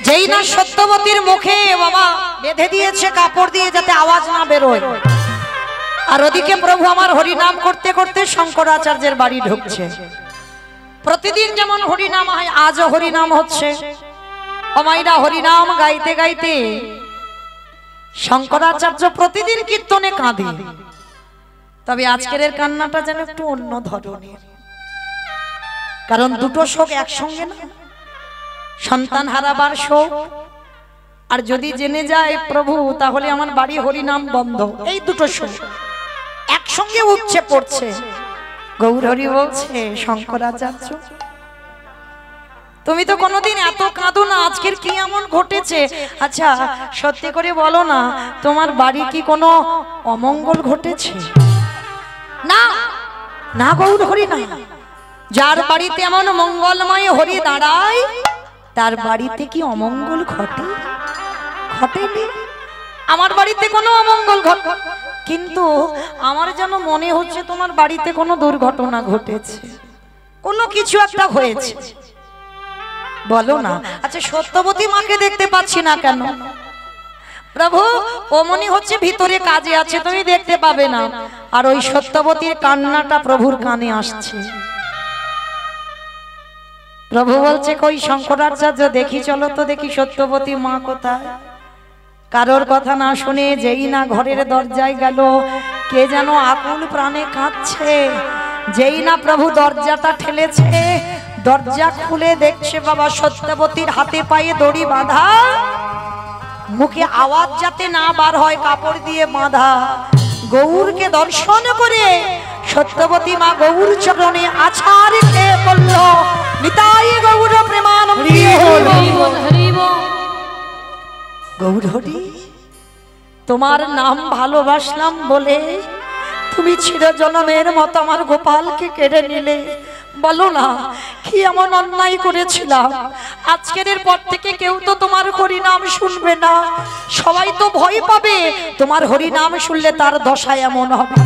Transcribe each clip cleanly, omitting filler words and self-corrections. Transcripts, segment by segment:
যেই না সত্যবতীর মুখে বাবা বেঁধে দিয়েছে কাপড় দিয়ে যাতে আওয়াজ না বেরোয়, আর ওদিকে প্রভু আমার হরিনাম করতে করতে শঙ্করাচার্যের বাড়ি ঢুকছে। প্রতিদিন যেমন হরিনাম হয় আজও হরিনাম হচ্ছে। অমাইরা হরিনাম গাইতে গাইতে শঙ্করাচার্য প্রতিদিন কীর্তনে কাঁদে, তবে আজকের এর কান্নাটা যেন একটু অন্য ধরনের, কারণ দুটো শোক একসঙ্গে না, সন্তান হারাবার শোক, আর যদি জেনে যায় প্রভু তাহলে আমার বাড়ি হরিনাম বন্ধ, এই দুটো শোক একসঙ্গে উঠছে পড়ছে। গৌর হরি বলছে, শঙ্করাচার্য তুমি তো কোনোদিন এত কাঁদো না, আজকের কি এমন ঘটেছে? আচ্ছা সত্যি করে বলো না, তোমার বাড়ি কি কোনো অমঙ্গল ঘটেছে? না না গৌর হরি না, যার বাড়িতে এমন মঙ্গলময় হরি দাঁড়ায় তার বাড়িতে কি অমঙ্গল ঘটে? ঘটেনি। আমার বাড়িতে কোনো অমঙ্গল ঘটে, কিন্তু আমার যেন মনে হচ্ছে তোমার বাড়িতে কোনো দুর্ঘটনা ঘটেছে, কোনো কিছু একটা হয়েছে। বলো না। আচ্ছা সত্যবতী মাকে দেখতে পাচ্ছি না কেন? প্রভু ও মনে হচ্ছে ভিতরে কাজে আছে, তুমি দেখতে পাবে না। আর ওই সত্যবতীর কান্নাটা প্রভুর কানে আসছে। প্রভু বলছে, কই শঙ্করাচার্য দেখি চলো তো দেখি সত্যবতী মা কোথায়। কারোর কথা না শুনে যেই না ঘরের দরজায় গেল, কে যেন আকুল প্রাণে কাঁদছে। যেই না প্রভু দরজাটা ঠেলেছে, দরজা খুলে দেখছে বাবা সত্যবতীর হাতে পায়ে দড়ি বাঁধা, মুখে আওয়াজ যাতে না বার হয় কাপড় দিয়ে বাঁধা। গৌরকে দর্শন করে সত্যবতী মা গৌর চরণে আছাড় খেয়ে পড়ল, নিতাই গৌর প্রেমানন্দে। গৌর হরি, তোমার নাম ভালোবাসলাম বলে তুমি চিরজনমের মতো আমার গোপালকে কেড়ে নিলে। বলো না কি এমন অন্যায় করেছিলাম? আজকের পর থেকে কেউ তো তোমার হরিনাম শুনবে না, সবাই তো ভয় পাবে। তোমার হরিনাম শুনলে তার দশা এমন হবে।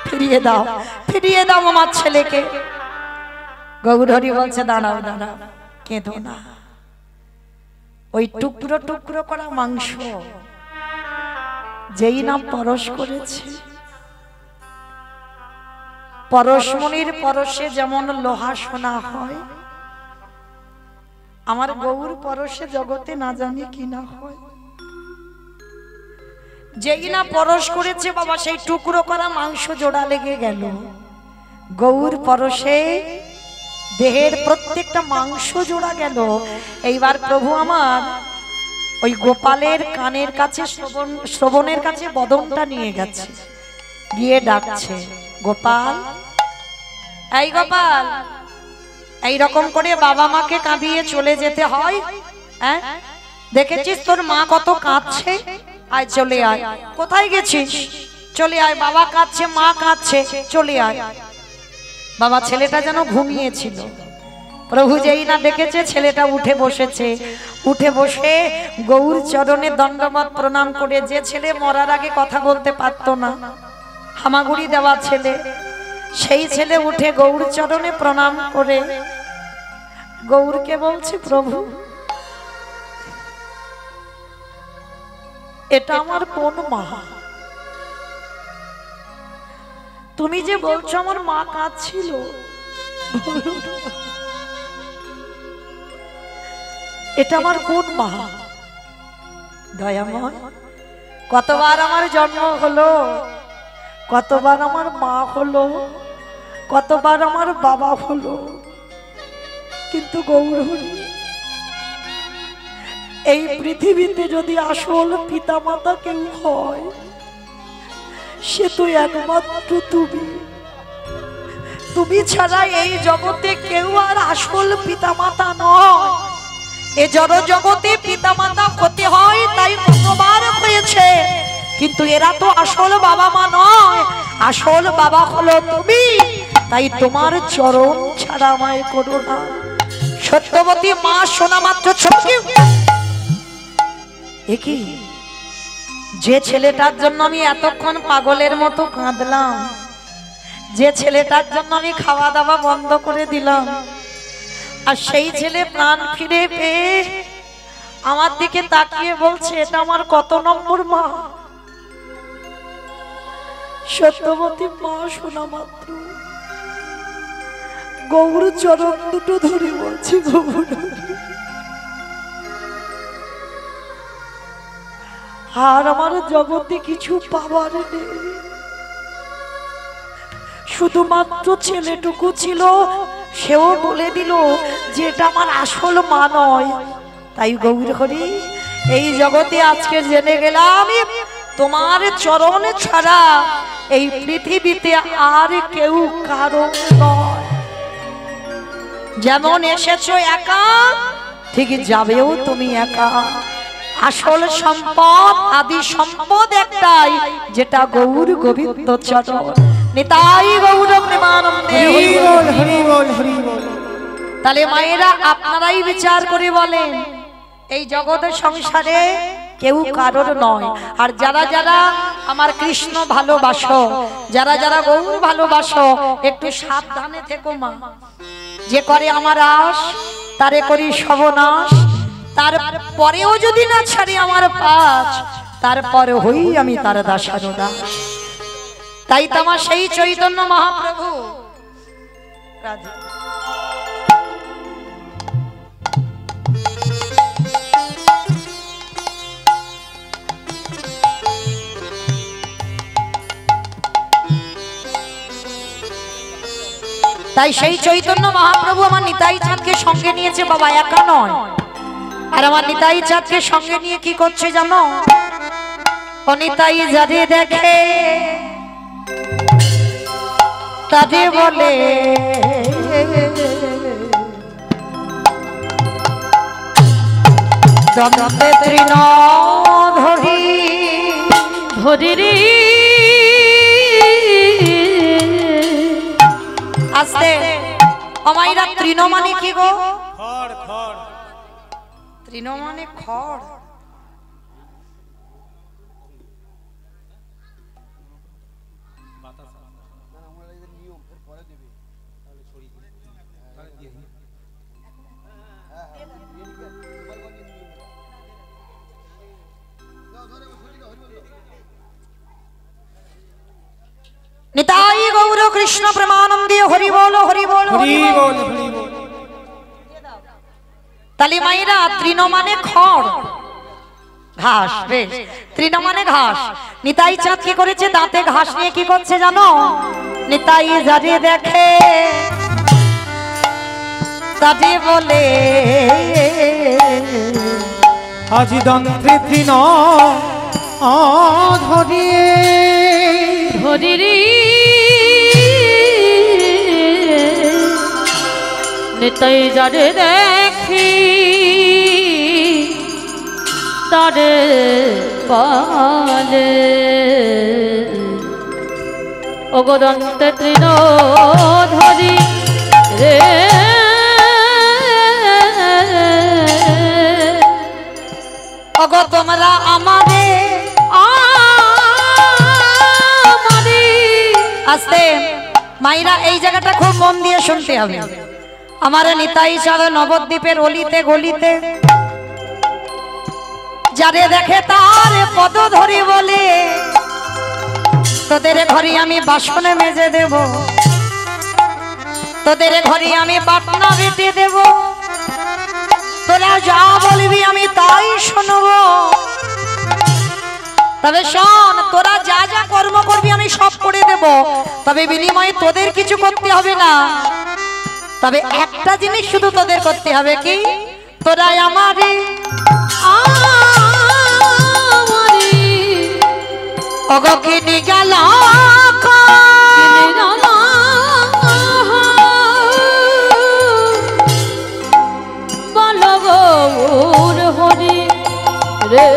ফিরিয়ে দাও, ফিরিয়ে দাও আমার ছেলেকে। গৌর হরি বলছে, দাঁড়াও দাঁড়াও, কেঁদো না। ওই টুকরো টুকরো করা মাংস যেই না পরশ করেছে, পরশমণির পরশে যেমন লোহা সোনা হয়, আমার গৌর পরশে জগতে না জানি কি না হয়। যেই না পরশ করেছে বাবা, সেই টুকরো করা মাংস জোড়া লেগে গেল। গৌর পরশে দেহের প্রত্যেকটা মাংস জোড়া গেল। এইবার প্রভু আমার ওই গোপালের কানের কাছে শ্রবণের কাছে বদনটা নিয়ে গেছে, গিয়ে ডাকছে, গোপাল, এই গোপাল। এইরকম করে বাবা মাকে কাঁদিয়ে চলে যেতে হয়। হ্যাঁ দেখেছিস তোর মা কত কাঁদছে, আয় চলে আয়। কোথায় গেছিস? চলে আয়, বাবা কাঁদছে, মা কাঁদছে, চলে আয়। বাবা ছেলেটা যেন ঘুমিয়েছিল, প্রভু যেই না দেখেছে ছেলেটা উঠে বসেছে। উঠে বসে গৌর চরণে দণ্ডবত প্রণাম করে, যে ছেলে মরার আগে কথা বলতে পারতো না, হামাগুড়ি দেওয়া ছেলে, সেই ছেলে উঠে গৌর চরণে প্রণাম করে গৌরকে বলছে, প্রভু এটা আমার কোন মা? তুমি যে বলছো আমার মা কাঁদছিল, এটা আমার কোন মা? দয়াময়, কতবার আমার জন্ম হলো, কতবার আমার মা হলো, কতবার আমার বাবা হলো, কিন্তু গৌর হরি এই পৃথিবীতে যদি আসল পিতা মাতা কেউ হয়, সে তো একমাত্র তুমি। তুমি ছাড়া এই জগতে কেউ আর আসল পিতা মাতা নয়। এ জড় জগতে পিতা মাতা হতে হয়, তাই কতবার হয়েছে, কিন্তু এরা তো আসল বাবা মা নয়। আসল বাবা হলো তুমি, তাই তোমার চরণ ছাড়া আমায় করো না। সত্যবতী মা শোনা মাত্র ছটকে, কি যে ছেলেটার জন্য আমি এতক্ষণ পাগলের মতো কাঁদলাম, যে ছেলেটার জন্য আমি খাওয়া দাওয়া বন্ধ করে দিলাম, আর সেই ছেলে প্রাণ ফিরে পেয়ে আমার দিকে তাকিয়ে বলছে এটা আমার কত নম্বর মা? সত্যবতী মা শোনা মাত্র গৌর চরণ দুটো ধরে বলছি, গৌর আর আমার জগতে কিছু পাবার নেই, শুধুমাত্র ছেলেটুকু ছিল, সেও বলে দিল যে এটা আমার আসল মা নয়। তাই গৌর হরি, এই জগতে আজকে জেনে গেলাম তোমার চরণ ছাড়া এই পৃথিবীতে আর কেউ কারো নয়। যেমন এসেছো একা, ঠিক যাবেও তুমি একা। আসল সম্পদ, আদি সম্পদ একটাই, যেটা গৌর গোবিন্দ চরণ। নিতাই গৌর প্রেমানন্দে হরি বল, হরি বল, হরি বল। তাহলে মায়েরা আপনারাই বিচার করে বলেন, এই জগতের সংসারে কেউ কারোর নয়। আর যারা যারা আমার কৃষ্ণ ভালোবাসো, যারা যারা গৌর ভালোবাসো, একটু সাবধানে থেকো মা। যে করে আমার আশ, তারে করি সর্বনাশ। তারপরেও যদি না ছাড়ি আমার পাশ, তারপরে হই আমি তার দাসার দাস। তাই তো আমার সেই চৈতন্য মহাপ্রভু রাধে তাই সেই চৈতন্য মহাপ্রভু আমার নিতাই চাঁদকে সঙ্গে নিয়েছে বাবা, একা নয়। আর আমার নিতাই চাঁদকে সঙ্গে নিয়ে কি করছে জানো? ও নিতাই যারে দেখে তারে বলে দন্তে তৃণ ধরি ধরি রে। আস্তে আমাইরা তৃণ মানে কি গো? খড়। খড়, তৃণ মানে খড়। নিতাই গৌর কৃষ্ণ প্রেমানন্দে হরি বল, হরি বল, হরি বল। তালি মাইরা তৃণ মানে খড়, ঘাস। বেশ, তৃণ মানে ঘাস। নিতাই চাঁদ কি করেছে? দাঁতে ঘাস নিয়ে কি করছে জানো? নিতাই যারে দেখে তারে বলে আজি দন্তে তৃণ ধরি ধরি রে। নিতাই যারে দেখি তারে বলে ওগো দন্তে তৃণ ধরি রে। ওগো তোমরা আমারে আস্তে মাইরা এই জায়গাটা খুব মন দিয়ে শুনতে হবে। আমার নিতাই চাঁদ নবদ্বীপের অলিতে গলিতে যারে দেখে তার পদ ধরি বলে তোদের ঘরে আমি বাসনে মেজে দেব, তোদের ঘরে আমি বাটনা বেটে দেব, তোরা যা বলবি আমি তাই শুনবো। তবে শোন, তোরা যা যা কর্ম করবি আমি সব করে দেব, তবে বিনিময়ে তোদের কিছু করতে হবে না। তবে একটা জিনিস শুধু তোদের করতে হবে, কি? তোরা আমারে অগকিনি গেল বল গৌর হরি রে।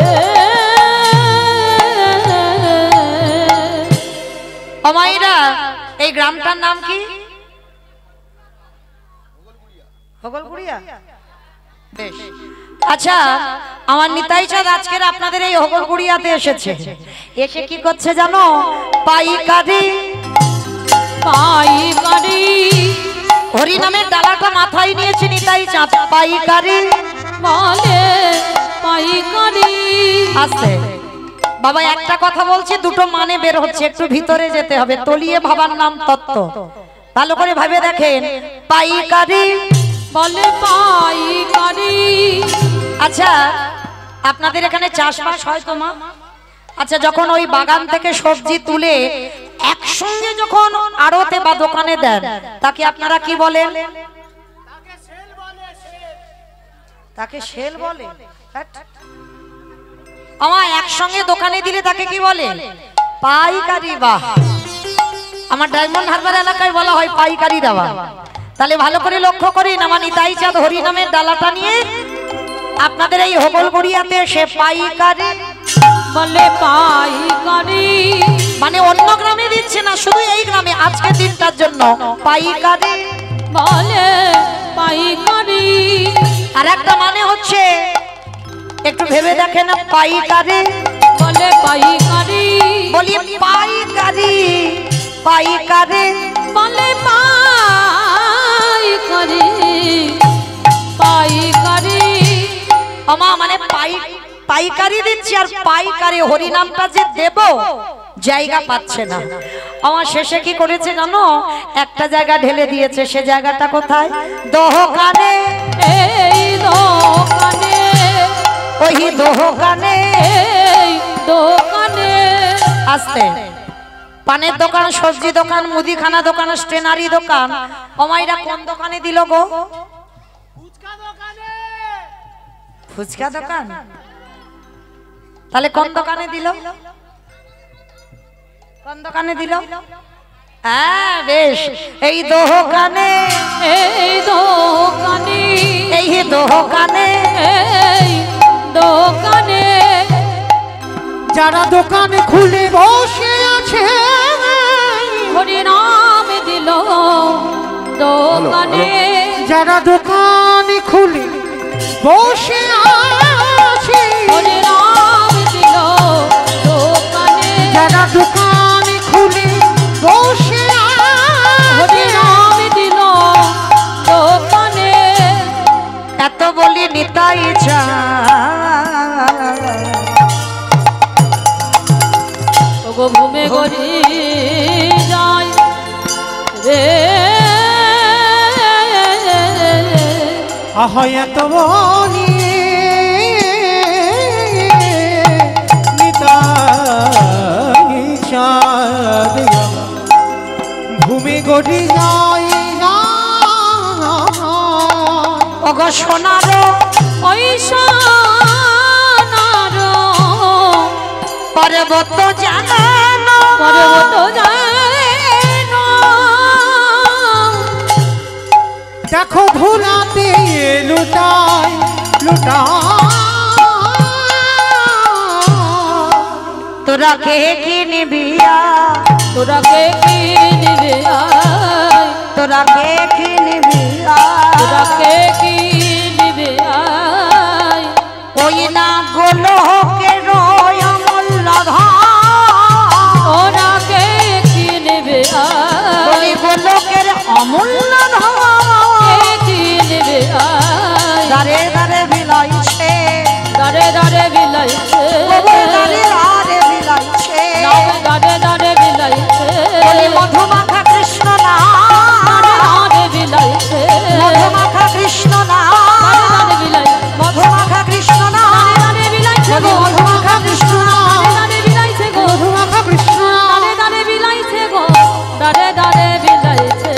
অমাইরা, এই গ্রামটার নাম কি? হগলগুড়িয়া। বেশ, আচ্ছা, আমার নিতাই চাঁদ আজকের আপনাদের এই হগলগুড়িয়াতে এসেছে। এসে কি করছে জানো? পাইকারি পাইকারি হরি নামের ডালাটা মাথায় নিয়েছে নিতাই চাঁদ। পাইকারি বলে পাইকারি। আস্তে বাবা, একটা কথা বলছি, দুটো মানে বের হচ্ছে, একটু ভিতরে যেতে হবে। তলিয়ে ভাবার নাম তত্ত্ব, ভালো করে ভাবে দেখেন। পাইকারি বলে পাইকারি। আচ্ছা, আপনাদের এখানে চাষবাস হয় তো মা? আচ্ছা, যখন ওই বাগান থেকে সবজি তুলে একসঙ্গে যখন আড়তে বা দোকানে দেন, তাকে আপনারা কি বলেন? তাকে সেল বলে। আমার একসঙ্গে দোকানে দিলে তাকে কি বলে? পাইকারি। বাহ, আমার ডায়মন্ড হারবার এলাকায় বলা হয় পাইকারি দেওয়া। তাহলে ভালো করে লক্ষ্য করেন, আমার নিতাই চাঁদ হরি নামের ডালাটা নিয়ে আপনাদের এই হোগলগড়িয়াতে সে পাইকারি বলে পাইকারি। মানে অন্য গ্রামে দিচ্ছে না, শুধু এই গ্রামে আজকে দিনটার জন্য পাইকারি বলে পাইকারি। আর একটা মানে হচ্ছে, একটু ভেবে দেখেন, পাইকারি বলে পাইকারি। বলি পাইকারি, পাইকারি বলে পাইকারি, পাইকারি। আমা মানে পাইকারি দিচ্ছি, আর পাইকারি হরি নামটা যে দেব জায়গা পাচ্ছে না। আমার শেষে কি করেছে জানো? একটা জায়গা ঢেলে দিয়েছে। সে জায়গাটা কোথায়? দোকানে। এই দোকানে, ওই দোকানে, এই দোকানে। আস্তে, পানের দোকান, সবজি দোকান, মুদিখানা দোকান, স্টেনারি দোকান, অমাইরা কোন দোকানে দিল গো? ফুচকা দোকান। তাহলে কোন দোকানে দিল? কোন দোকানে দিল? হ্যাঁ বেশ, এই দোকানে, এই দোকানে, এই দোকানে, এই দোকানে। যারা দোকান খুলে বসে আছে, হরি নাম দিল দোকানে। যারা দোকান খুলে বসে আছে, হরি নাম দিল দোকানে। যারা দোকান খুলে বসে হরি আছে, নাম দিল দোকানে। এত বলি নিতাই চাঁদ ওগো ঘুমে গড়ি যায় রে, আহা এত বলি নিতাই চাঁদ ভূমি গড়ি যায় না। ওগো সোনারো ওই সোনার পর্বত জানো, পর্বত যেন দেখো ভুলাতে লুটাই লুটাই, তোরা কে কি নিবিয়া, তোরা কে কি নিবে আয়, তোরা কে কি নিবিয়া, তোরা কে কি নিবে আয়। ওই না গোলকের অমূল্য ধন, ওরা কে কি নেবে ওই গোলকের অমূল্য ধন কে কি নেবে দারে দারে বিলাইছে, দারে দারে বিলাইছে, দারে দারে বিলাইছে, দারে দারে বিলাইছে, বলি মধুমাখা কৃষ্ণ না, দারে বিলাইছে, মধুমাখা কৃষ্ণ না, দারে বিলাইছে, মধুমাখা কৃষ্ণ না, দারে বিলাইছে বলি গো, মধুমাখা কৃষ্ণ না, দারে বিলাইছে গো, মধুমাখা কৃষ্ণ, দারে বিলাইছে গো, দারে দারে বিলাইছে।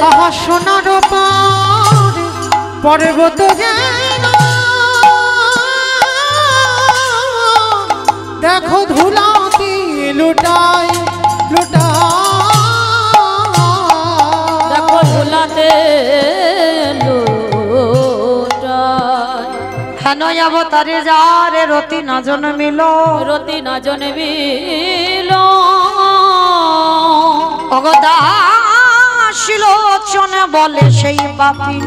আহা সোনার পাড় পর্বত যেন দেখো ধুলাতে লুটাই লুটাই, দেখো ধুলাতে লুটায়, হেন অবতারে যারে রতি না জন্মিল, রতি না জনমিল, অগদাশিলোচন বলে সেই পাপি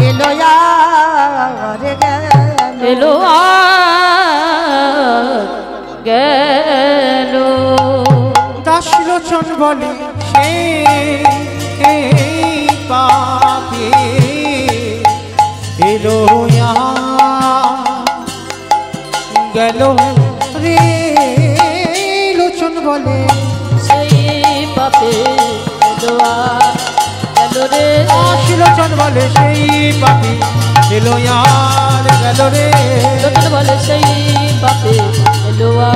এলো রে গেল, এলো আর গেল, দাসলোচন বলে সেই পাপি এলো গেল রে লোচন বলে সেই পাপে দোয়া গেল রে লোচন বলে সেই পাপি এলো আর গেল রে লোচন বলে সেই পাপে দোয়া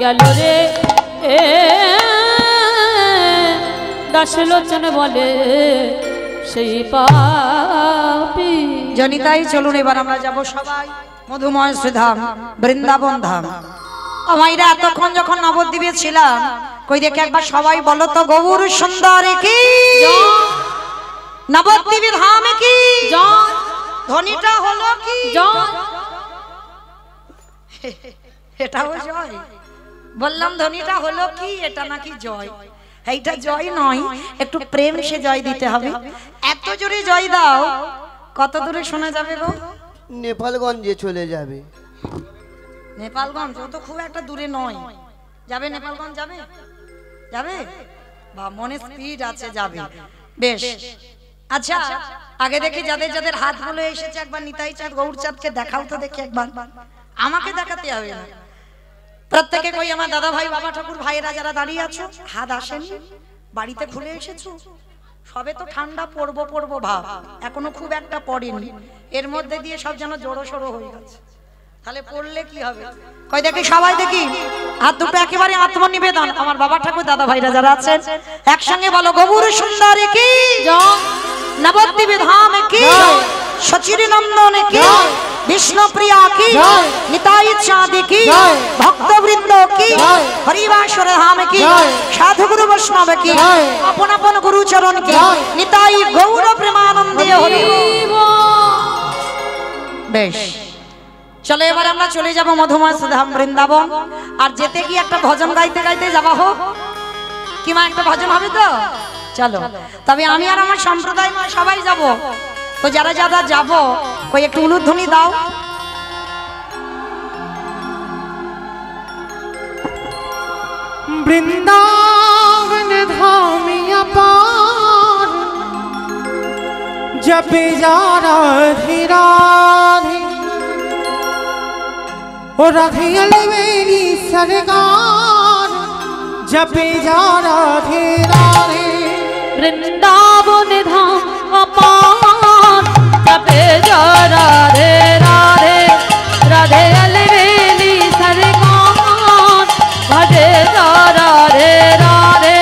গেল রে এ দাস লোচন বলে সেই পাপি। জনিতাই চলুন এবার আমরা যাব সবাই মধুময় শ্রীধাম বৃন্দাবন ধাম। আমাইরা এতক্ষণ যখন নবদ্বীপে ছিলাম কই দেখে একবার সবাই বলো তো গৌর সুন্দর কি নবদ্বীপ ধামে কি জয় ধ্বনিটা হলো কি জয় এটাও জয় বললাম ধ্বনিটা হলো কি এটা নাকি জয় এইটা জয় নয় একটু প্রেম সে জয় দিতে হবে এত জোরে জয় দাও কত দূরে শোনা যাবে গো নেপালগঞ্জে চলে যাবে নেপালগঞ্জ ও তো খুব একটা দূরে নয় যাবে নেপালগঞ্জ যাবে যাবে বা মনে স্পিড আছে যাবে বেশ আচ্ছা আগে দেখি যাদের যাদের হাতগুলো এসেছে একবার নিতাই চাঁদ গৌর চাঁদকে দেখাও তো দেখি একবার আমাকে দেখাতে হবে না প্রত্যেকে কই আমার দাদা ভাই বাবা ঠাকুর ভাইয়েরা যারা দাঁড়িয়ে আছো হাত আসেনি বাড়িতে খুলে এসেছো সবে তো ঠান্ডা পড়বো ভাব এখনো খুব একটা পড়েনি এর মধ্যে দিয়ে সব যেন জড়ো সড়ো হয়ে গেছে তাহলে পড়লে কি হবে কই দেখি সবাই দেখি হাত দুটো একেবারে আত্মনিবেদন আমার বাবা ঠাকুর দাদা ভাইরা যারা আছেন একসঙ্গে বলো গৌর সুন্দর কি জয় নবদ্বীপ ধাম কি সচির নন্দন কি বিষ্ণুপ্রিয়া কি নিতাই চাঁদ কি ভক্তবৃন্দ কি হরিবাসর ধাম কি সাধু গুরু বৈষ্ণব কি আপন আপন গুরু চরণ কি নিতাই গৌর প্রেমানন্দে হরি বেশ চলো এবার আমরা চলে যাব মধুময় ধাম বৃন্দাবন আর যেতে গিয়ে একটা ভজন গাইতে গাইতে যাওয়া হোক কি মা একটা ভজন হবে তো চলো তবে আমি আর আমার সম্প্রদায় মা সবাই যাব তো যারা যারা যাব কই একটু উলুধ্বনি দাও বৃন্দাবন ধামিয়া পার জপে যা রাধে রাধে ও রাধে মেরি सरकार जपे जा राधे राधे वृंदावन धाम अपार जपे जा राधे राधे राधे अलवेली सरकार भजे जा राधे राधे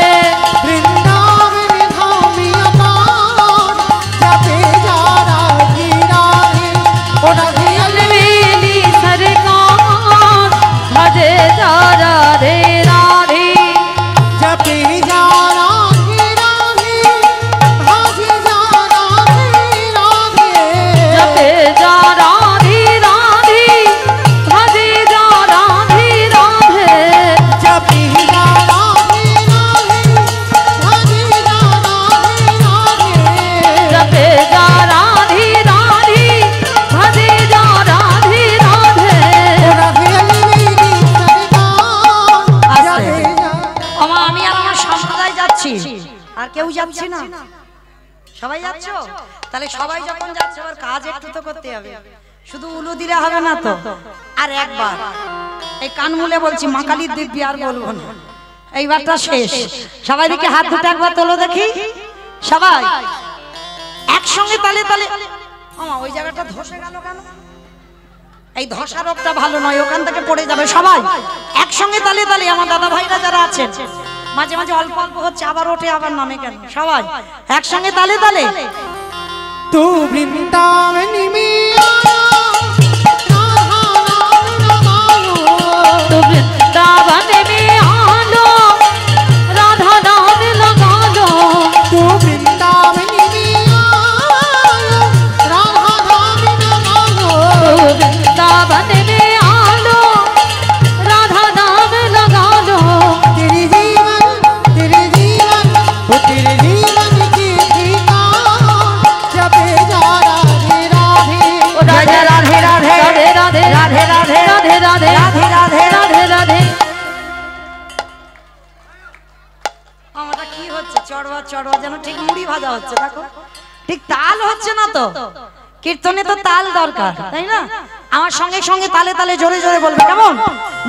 वृंदावन धामिया पार जपे जा राधे राधे ओ राधे अलवेली सरकार भजे जा राधे राधे जपे जा राधे राधे भजे जा राधे राधे जपे जा राधे राधे भजे जा राधे राधे जपे जा राधे राधे भजे जा राधे राधे जपे जा राधे राधे भजे जा राधे राधे আমা আমি আর আমার সম্প্রদায় যাচ্ছি আর কেউ যাচ্ছে না সবাই যাচ্ছো তাহলে সবাই যখন যাচ্ছে আবার কাজ একটু তো করতে হবে শুধু উলু দিলে হবে না তো আর একবার এই কান মুলে বলছি মা কালীর দিব্যি আর বলবো না এইবারটা শেষ সবাই দেখি হাত দুটো একবার তোলো দেখি সবাই একসঙ্গে তালে তালে আমা ওই জায়গাটা ধসে গেল কেন এই ধসা রোগটা ভালো নয় ওখান থেকে পড়ে যাবে সবাই একসঙ্গে তালে তালে আমার দাদা ভাইরা যারা আছেন মাঝে মাঝে অল্প অল্প হচ্ছে আবার ওঠে আবার নামে কেন সবাই একসঙ্গে তালে তালে तू वृंदावन में तो वृंदावन में आलो राधा नाम लगा लो तू वृंदावन में राधा नाम लगाओ तो वृंदावन में आलो राधा नाम लगा लो तेरे जीवन वो तेरे जीवन की ठिकान जपे जा राधे राधे राधे राधे राधे राधे राधे राधे राधे राधे राधे राधे राधे राधे राधे আমাটা কি হচ্ছে চড়বা চড়বা যেন ঠিক মুড়ি ভাজা হচ্ছে দেখো ঠিক তাল হচ্ছে না তো কীর্তনে তো তাল দরকার তাই না আমার সঙ্গে সঙ্গে তালে তালে জোরে জোরে বলবে, কেমন?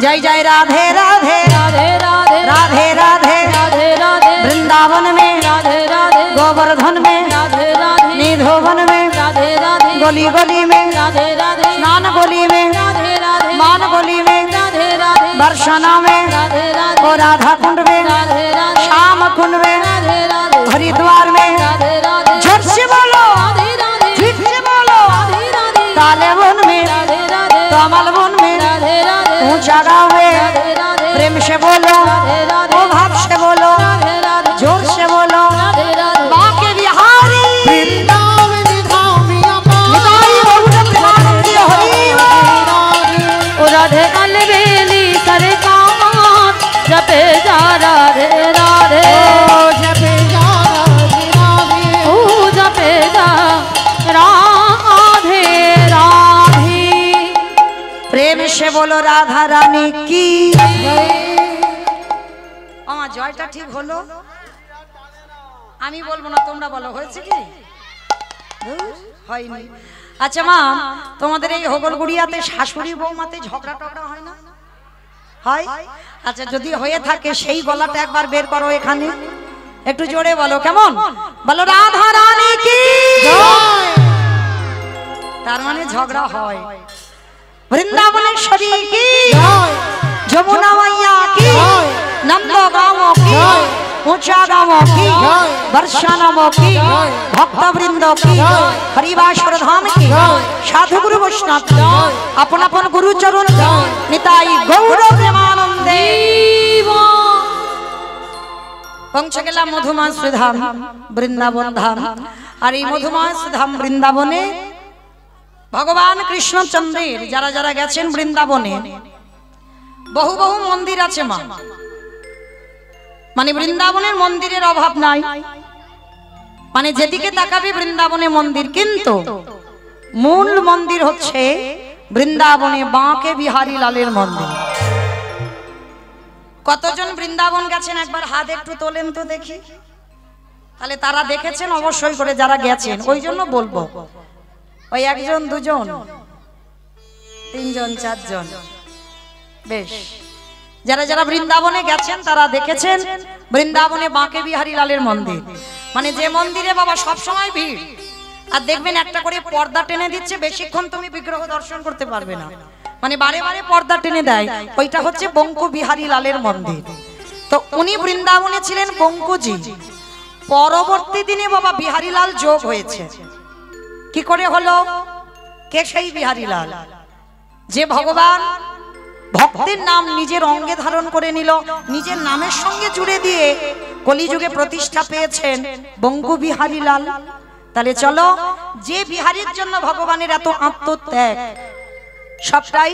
জয় জয় রাধে রাধে राधे राधे राधे राधे राधे राधे वृंदावन में राधे राधे गोवर्धन में राधे राधे निधोवन में राधे राधे गली गली में राधे राधे स्नान गली में राधे राधे मान गली में राधे राधे बरसाना में राधे राधे और राधा कुंड में राधे राधे श्याम कुंड में राधे राधे हरिद्वार में राधे राधे झट से बोलो राधे राधे झट से बोलो राधे राधे काले वन में राधे राधे कमल वन में राधे राधे ऊंचा गाँव में राधे राधे प्रेम से बोलो राधे राधे ओ भाव से बोलो राधे राधे जोर से बोलो राधे राधे बाके बिहारी वृंदावन धामी अपार निताई बहु प्रेमानंदी हरि ओ राधे अलबेली करे कामत जपे जा राधे राधे ओ जपे जा राधे राधे ओ जपे जा राधे राधे प्रेम से बोलो राधा रानी की আমার জয়টা ঠিক হলো? আমি বলবো না, তোমরা বলো। হয়েছে কি? হয়নি। আচ্ছা মা, তোমাদের এই হগলগুড়িয়াতে শাশুড়ি বৌমাতে ঝগড়া টগড়া হয় না? হয়? আচ্ছা যদি হয়ে থাকে সেই গলাটা একবার বের করো এখানে, একটু জোরে বলো, কেমন? বলো রাধা রানী কি। তার মানে ঝগড়া হয়। বৃন্দাবনেশ্বরী কি, যমুনা মাইয়া কি, नंद गाँवों की, ऊंचा गाँवों की, बरसानामों की, भक्त वृंदों की, हरिवासर धाम की, साधु गुरु वैष्णव की, अपन अपन गुरु चरण की, निताई गौर प्रेमानंदे पहुंच गेला मधुमास धाम बृंदावन धाम। और এই মধুমাস ধাম বৃন্দাবনে ভগবান কৃষ্ণচন্দ্রের যারা যারা গেছেন বৃন্দাবনে বহু বহু মন্দির আছে মা, মানে বৃন্দাবনের মন্দিরের অভাব নাই, মানে যেদিকে তাকাবে বৃন্দাবনে মন্দির, কিন্তু মূল মন্দির হচ্ছে বৃন্দাবনে বাঁকে বিহারী লালের মন্দির। কতজন বৃন্দাবন গেছেন একবার হাত একটু তোলেন তো দেখি, তাহলে তারা দেখেছেন অবশ্যই করে যারা গেছেন। ওই জন্য বলবো ওই একজন দুজন তিনজন চারজন, বেশ যারা যারা বৃন্দাবনে গেছেন তারা দেখেছেন বৃন্দাবনে বাঁকে বিহারী লালের মন্দির, মানে যে মন্দিরে বাবা সব সময় ভিড়, আর দেখবেন একটা করে পর্দা টেনে দিচ্ছে, বেশিক্ষণ তুমি বিগ্রহ দর্শন করতে পারবে না, মানে বারে বারে পর্দা টেনে দেয়, ওইটা হচ্ছে বঙ্কু বিহারী লালের মন্দির। তো উনি বৃন্দাবনে ছিলেন বঙ্কুজি, পরবর্তী দিনে বাবা বিহারী লাল যোগ হয়েছে। কি করে হলো? কে সেই বিহারী লাল? যে ভগবান ভক্তের নাম নিজের অঙ্গে ধারণ করে নিল, নিজের নামের সঙ্গে জুড়ে দিয়ে কলিযুগে প্রতিষ্ঠা পেয়েছেন বঙ্কু বিহারী লাল। তাহলে চলো, যে বিহারীর জন্য ভগবানের এত আত্মত্যাগ, সবটাই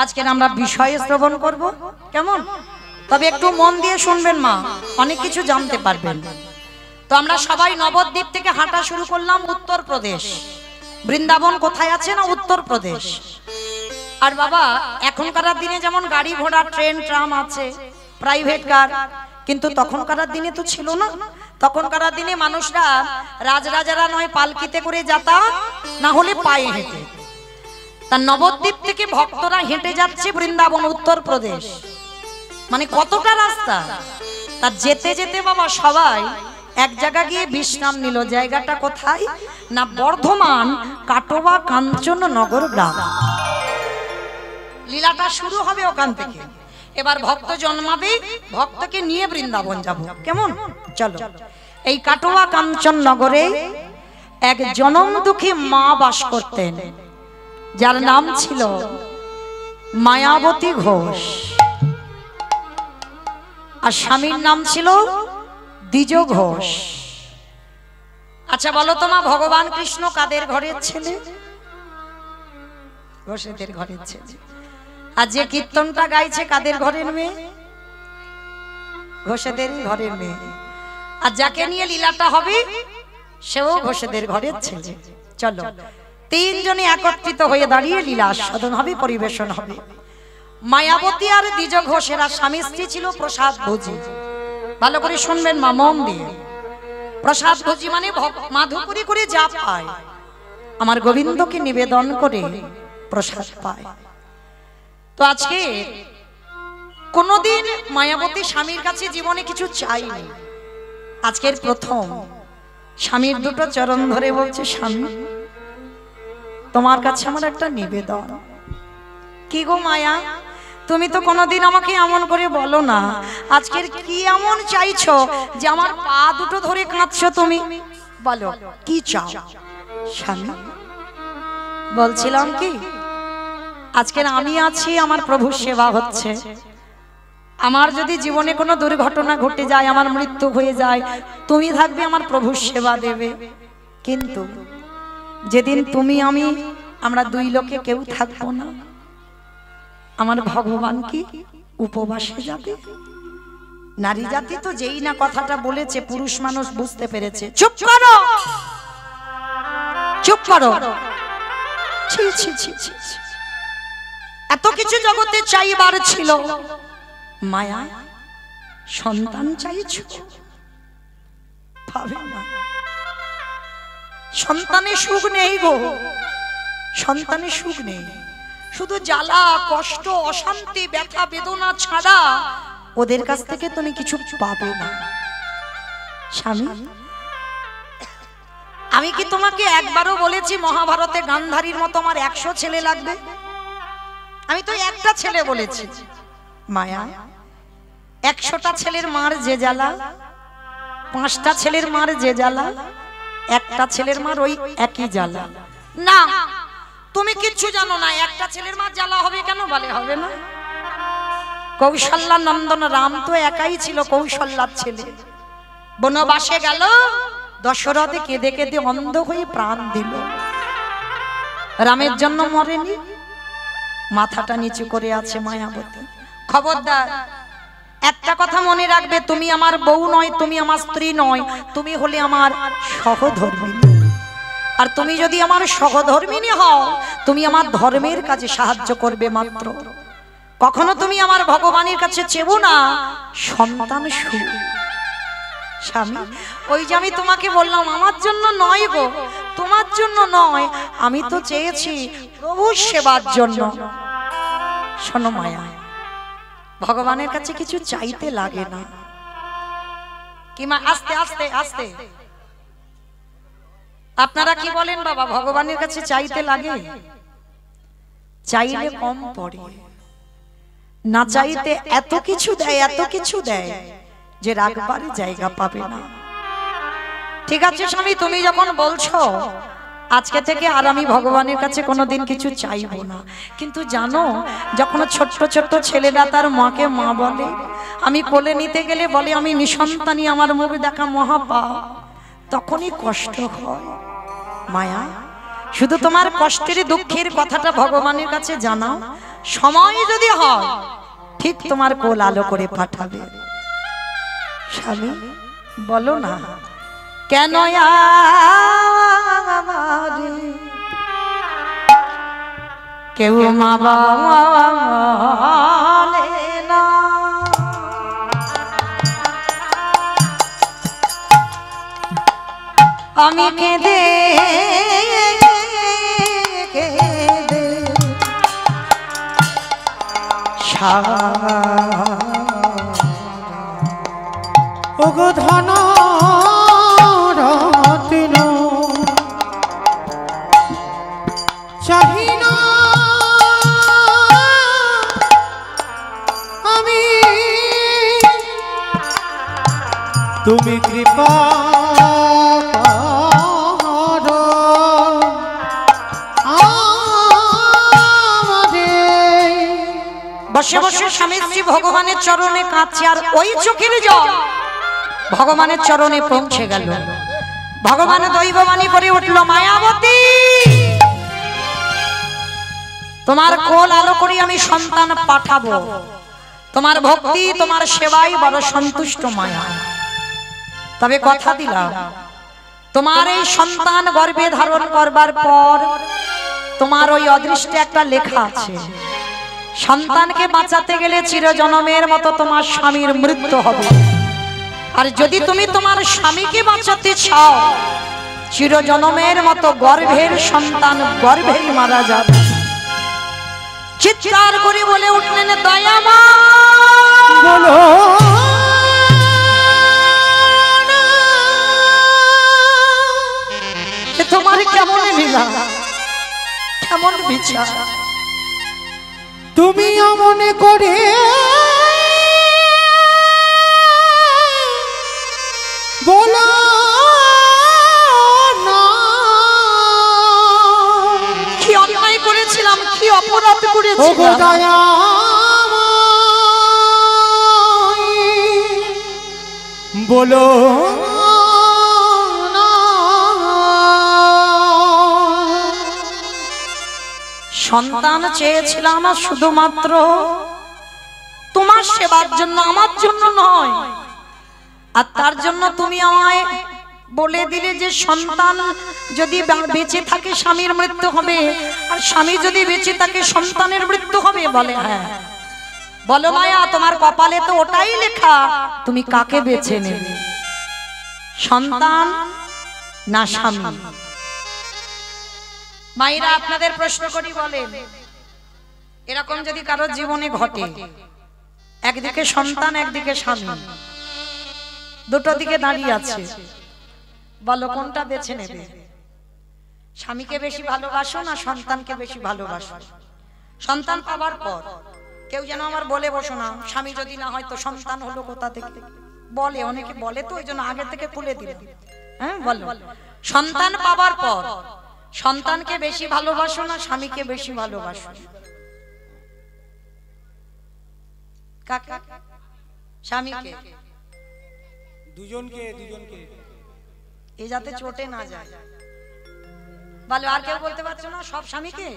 আজকে আমরা বিষয়ে শ্রবণ করব, কেমন? তবে একটু মন দিয়ে শুনবেন মা, অনেক কিছু জানতে পারবেন। তো আমরা সবাই নবদ্বীপ থেকে হাঁটা শুরু করলাম উত্তরপ্রদেশ। বৃন্দাবন কোথায় আছে না? উত্তরপ্রদেশ। আর বাবা এখনকার দিনে যেমন গাড়ি ঘোড়া ট্রেন ট্রাম আছে, প্রাইভেট কার, কিন্তু তখনকার দিনে তো ছিল না। তখনকার দিনে মানুষরা রাজরাজারা নয় পালকিতে করে যাতায়াত, না হলে পায়ে হেঁটে। তার নবদ্বীপ থেকে ভক্তরা হেঁটে যাচ্ছে বৃন্দাবন উত্তরপ্রদেশ, মানে কতটা রাস্তা। তার যেতে যেতে বাবা সবাই এক জায়গা গিয়ে বিশ্রাম নিল। জায়গাটা কোথায় না? বর্ধমান কাটোয়া কাঞ্চন নগর গ্রাম। লীলাটা শুরু হবে ওখান থেকে। এবার ভক্ত জন্মাবে, ভক্তকে নিয়ে বৃন্দাবন যাব, কেমন? চলো। এই কাটোয়া কাঞ্চন নগরে এক জনম দুঃখী মা বাস করতেন, যার নাম ছিল মায়াবতী ঘোষ, আর স্বামীর নাম ছিল দ্বিজ ঘোষ। আচ্ছা বলো তো মা, ভগবান কৃষ্ণ কাদের ঘরের ছেলে? ঘোষেদের ঘরের ছেলে। আর যে কীর্তনটা গাইছে কাদের ঘরের মেয়ে? ঘোষেদের ঘরের মেয়ে। আর যাকে নিয়ে লীলাটা হবে সেও ঘোষেদের ঘরের ছেলে। চলো, তিনজনে একত্রিত হয়ে দাঁড়িয়ে লীলা আস্বাদন হবে, পরিবেশন হবে। মায়াবতী আর দ্বিজ ঘোষেরা স্বামী স্ত্রী ছিল প্রসাদ ভোজি। ভালো করে শুনবেন মা, মন দিয়ে। প্রসাদ ভোজি মানে মাধুপুরি করে যা পায় আমার গোবিন্দকে নিবেদন করে প্রসাদ পায়। তো আজকে কোনদিন মায়াবতী স্বামীর কাছে জীবনে কিছু চাইনি, আজকের প্রথম স্বামীর দুটো চরণ ধরে বলছে, স্বামী তোমার কাছে আমার একটা নিবেদন। কি গো মায়া, তুমি তো কোনোদিন আমাকে এমন করে বলো না, আজকের কি এমন চাইছো যে আমার পা দুটো ধরে কাঁদছো? তুমি বলো কি চাও? স্বামী বলছিলাম কি, আজকের আমি আছি, আমার প্রভুর সেবা হচ্ছে, আমার যদি জীবনে কোনো দুর্ঘটনা ঘটে যায়, আমার মৃত্যু হয়ে যায়, তুমি থাকবে আমার প্রভুর সেবা দেবে। কিন্তু যেদিন তুমি আমি আমরা দুই লোকে কেউ থাকবো না, আমার ভগবান কি উপবাসে যাবে? নারী জাতি তো যেই না কথাটা বলেছে, পুরুষ মানুষ বুঝতে পেরেছে। চুপ করো, চুপ করো। ছি ছি ছি ছি, এত কিছু জগতে চাইবার ছিল, মায়া সন্তান চাইছো, পাবে না। সন্তানে সুখ নেই গো, সন্তানে সুখ নেই, শুধু জ্বালা কষ্ট অশান্তি ব্যথা বেদনা ছাড়া ওদের কাছ থেকে তুমি কিছু পাবে না। স্বামী আমি কি তোমাকে একবারও বলেছি মহাভারতে গান্ধারীর মতো আমার 100 ছেলে লাগবে? আমি তো একটা ছেলে বলেছি। মায়া 100টা ছেলের মার যে জ্বালা, 5টা ছেলের মার যে জ্বালা, একটা ছেলের মার ওই একই জ্বালা। না তুমি কিচ্ছু জানো না, একটা ছেলের মার জ্বালা হবে কেন? বলে হবে না। কৌশল্যা নন্দন রাম তো একাই ছিল, কৌশল্যার ছেলে। বনবাসে গেল, দশরথে কেঁদে কেঁদে অন্ধ হয়ে প্রাণ দিল। রামের জন্য মরেনি, মাথাটা নিচু করে আছে মায়াবতী। খবরদার, একটা কথা মনে রাখবে, তুমি আমার বউ নয়, তুমি আমার স্ত্রী নয়, তুমি হলে আমার সহধর্মিণী। আর তুমি যদি আমার সহধর্মিণী হও, তুমি আমার ধর্মের কাজে সাহায্য করবে মাত্র। কখনো তুমি আমার ভগবানের কাছে চেবো না সন্তান সুখ। স্বামী ওই যে আমি তোমাকে বললাম, আমার জন্য নয় গো, তোমার জন্য নয়, আমি তো চেয়েছি প্রভুর সেবার জন্য। শোনো মায়া, ভগবানের কাছে কিছু চাইতে লাগে না। কিমা আস্তে আস্তে আস্তে, আপনারা কি বলেন বাবা, ভগবানের কাছে চাইতে লাগে? চাইলে কম পড়ে, না চাইতে এত কিছু দেয়, এত কিছু দেয় যে রাখবার জায়গা পাবে না। ঠিক আছে স্বামী, তুমি যখন বলছো আজকে থেকে আর আমি ভগবানের কাছে কোনোদিন কিছু চাইবো না, কিন্তু জানো যখন ছোট্ট ছোট্ট ছেলেরা তার মাকে মা বলে, আমি কোলে নিতে গেলে বলে আমি নিঃসন্তানী, আমার মুখ দেখা মহাপাপ, তখনই কষ্ট হয়। মায়া শুধু তোমার কষ্টের দুঃখের কথাটা ভগবানের কাছে জানাও, সময় যদি হয় ঠিক তোমার কোল আলো করে পাঠাবে। স্বামী বলো না কেন কেউ মা বলে না, আমি কেঁদে কেঁদে ওগো ধন রত্ন চাহি না আমি, তুমি কৃপা করো আমাদের। বসে বসে স্বামী শ্রী ভগবানের চরণে কাঁদছে, আর ওই চোখের জল ভগবানের চরণে পৌঁছে গেল। ভগবান দৈববাণী করে উঠল, মায়াবতী তোমার কোল আলো করে আমি সন্তান পাঠাবো, তোমার ভক্তি তোমার সেবায় বড় সন্তুষ্ট মায়া। তবে কথা দিলাম, তোমার এই সন্তান গর্ভে ধারণ করবার পর তোমার ওই অদৃষ্টে একটা লেখা আছে, সন্তানকে বাঁচাতে গেলে চিরজনমের মতো তোমার স্বামীর মৃত্যু হবে। আর যদি তুমি তোমার স্বামীকে বাঁচাতে চাও, চিরজনমের মতো গর্ভের সন্তান গর্ভেই মারা যাবে। চিৎকার করে বলে উঠলেন দয়ামা বলো তোমার কেমন লীলা কেমন বিচার তুমি মনে করে বলো না কি অন্যায় করেছিলাম কি অপরাধ ও গো করেছিলাম দয়াময় বলো না সন্তান চেয়েছিলাম শুধুমাত্র তোমার সেবার জন্য আমার জন্য নয় আর তার জন্য তুমি আমায় বলে দিলে যে সন্তান যদি বেঁচে থাকে স্বামীর মৃত্যু হবে আর স্বামী যদি বেঁচে থাকে সন্তানের মৃত্যু হবে বলে হ্যাঁ বলো মায়া তোমার কপালে তো ওটাই লেখা তুমি কাকে বেছে নেবে সন্তান না স্বামী মায়েরা আপনাদের প্রশ্ন করি বলেন এরকম যদি কারোর জীবনে ঘটে একদিকে সন্তান একদিকে স্বামী দুটো দিকে দাঁড়িয়ে আছে বলো কোনটা বেছে নেবে স্বামীকে বেশি ভালোবাসো না সন্তানকে বেশি ভালোবাসো সন্তান পাওয়ার পর কেউ যেন আমার বলে বসো না স্বামী যদি না হয় তো সন্তান হলো কোথা থেকে বলে অনেকে বলে তো ওই জন্য আগে থেকে খুলে দিলে হ্যাঁ বলো সন্তান পাওয়ার পর সন্তানকে বেশি ভালোবাসো না স্বামীকে বেশি ভালোবাসো কাকা স্বামীকে দুজনকে এই যাতে চোটে না যায় বলো আর কেউ বলতে পারছো না সব স্বামীকে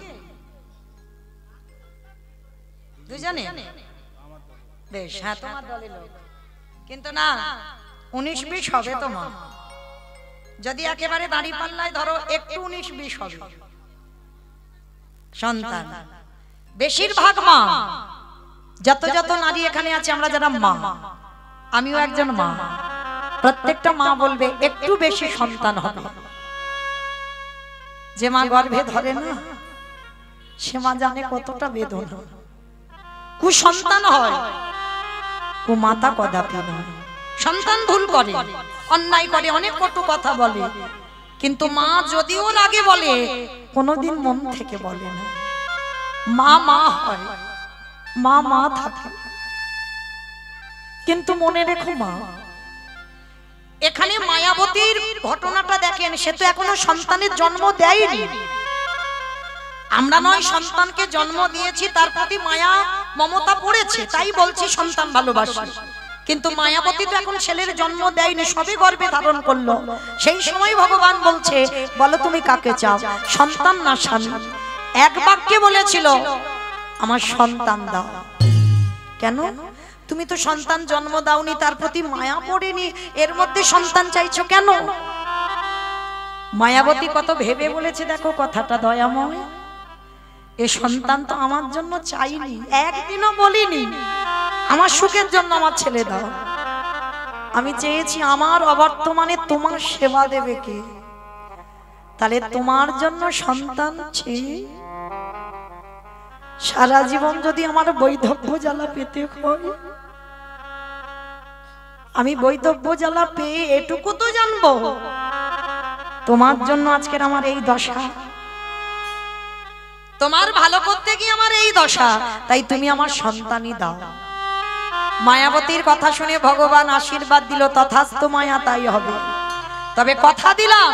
দুজনে বেশ হ্যাঁ তোমার দলের লোক কিন্তু না 19-20 হবে তোমার যদি একেবারে দাঁড়ি পাল্লায় ধরো একটু 19-20 হবে সন্তান বেশিরভাগ মা যত যত নারী এখানে আছে আমরা যারা মা আমিও একজন মা প্রত্যেকটা মা বলবে একটু বেশি সন্তান হবে যে মা গর্ভে ধরে না সে মা জানে কতটা বেদনা কুসন্তান হয় ও মাতা কদাপি নয় সন্তান ভুল করে অন্যায় করে অনেক কটু কথা বলে কিন্তু মা যদিও রাগে বলে কোনোদিন মন থেকে বলে না মা মা হয় মা মা থাকে কিন্তু মনে রেখো মা এখানে মায়াবতীর ঘটনাটা দেখেন সে তো এখনো সন্তানের জন্ম দেয়নি আমরা নয় সন্তানকে জন্ম দিয়েছি তার প্রতি মায়া মমতা পড়েছে তাই বলছি সন্তান ভালোবাসি কিন্তু মায়াবতী তো এখন ছেলের জন্ম দেয়নি সবে গর্ভে ধারণ করলো সেই সময় ভগবান বলছে বলো তুমি কাকে চাও সন্তান না স্বামী এক বাক্যে বলেছিল আমার সন্তান দাও কেন তুমি তো সন্তান জন্ম দাওনি তার প্রতি মায়া পড়েনি এর মধ্যে সন্তান চাইছো কেন মায়াবতী কত ভেবে বলেছে দেখো কথাটা দয়াময় এ সন্তান তো আমার জন্য চাইনি একদিনও বলিনি আমার সুখের জন্য আমার ছেলে দাও আমি চেয়েছি আমার অবর্তমানে তোমার সেবা দেবে কে তাহলে তোমার জন্য সন্তান চেয়ে সারা জীবন যদি আমার বৈধব্য জ্বালা পেতে হয় আমি বৈধব্য জ্বালা পেয়ে এটুকু তো জানবো তোমার জন্য আজকের আমার এই দশা তোমার ভালো করতে গিয়ে আমার এই দশা তাই তুমি আমার সন্তানই দাও মায়াবতীর কথা শুনে ভগবান আশীর্বাদ দিল তথাস্তু মায়া তাই হবে তবে কথা দিলাম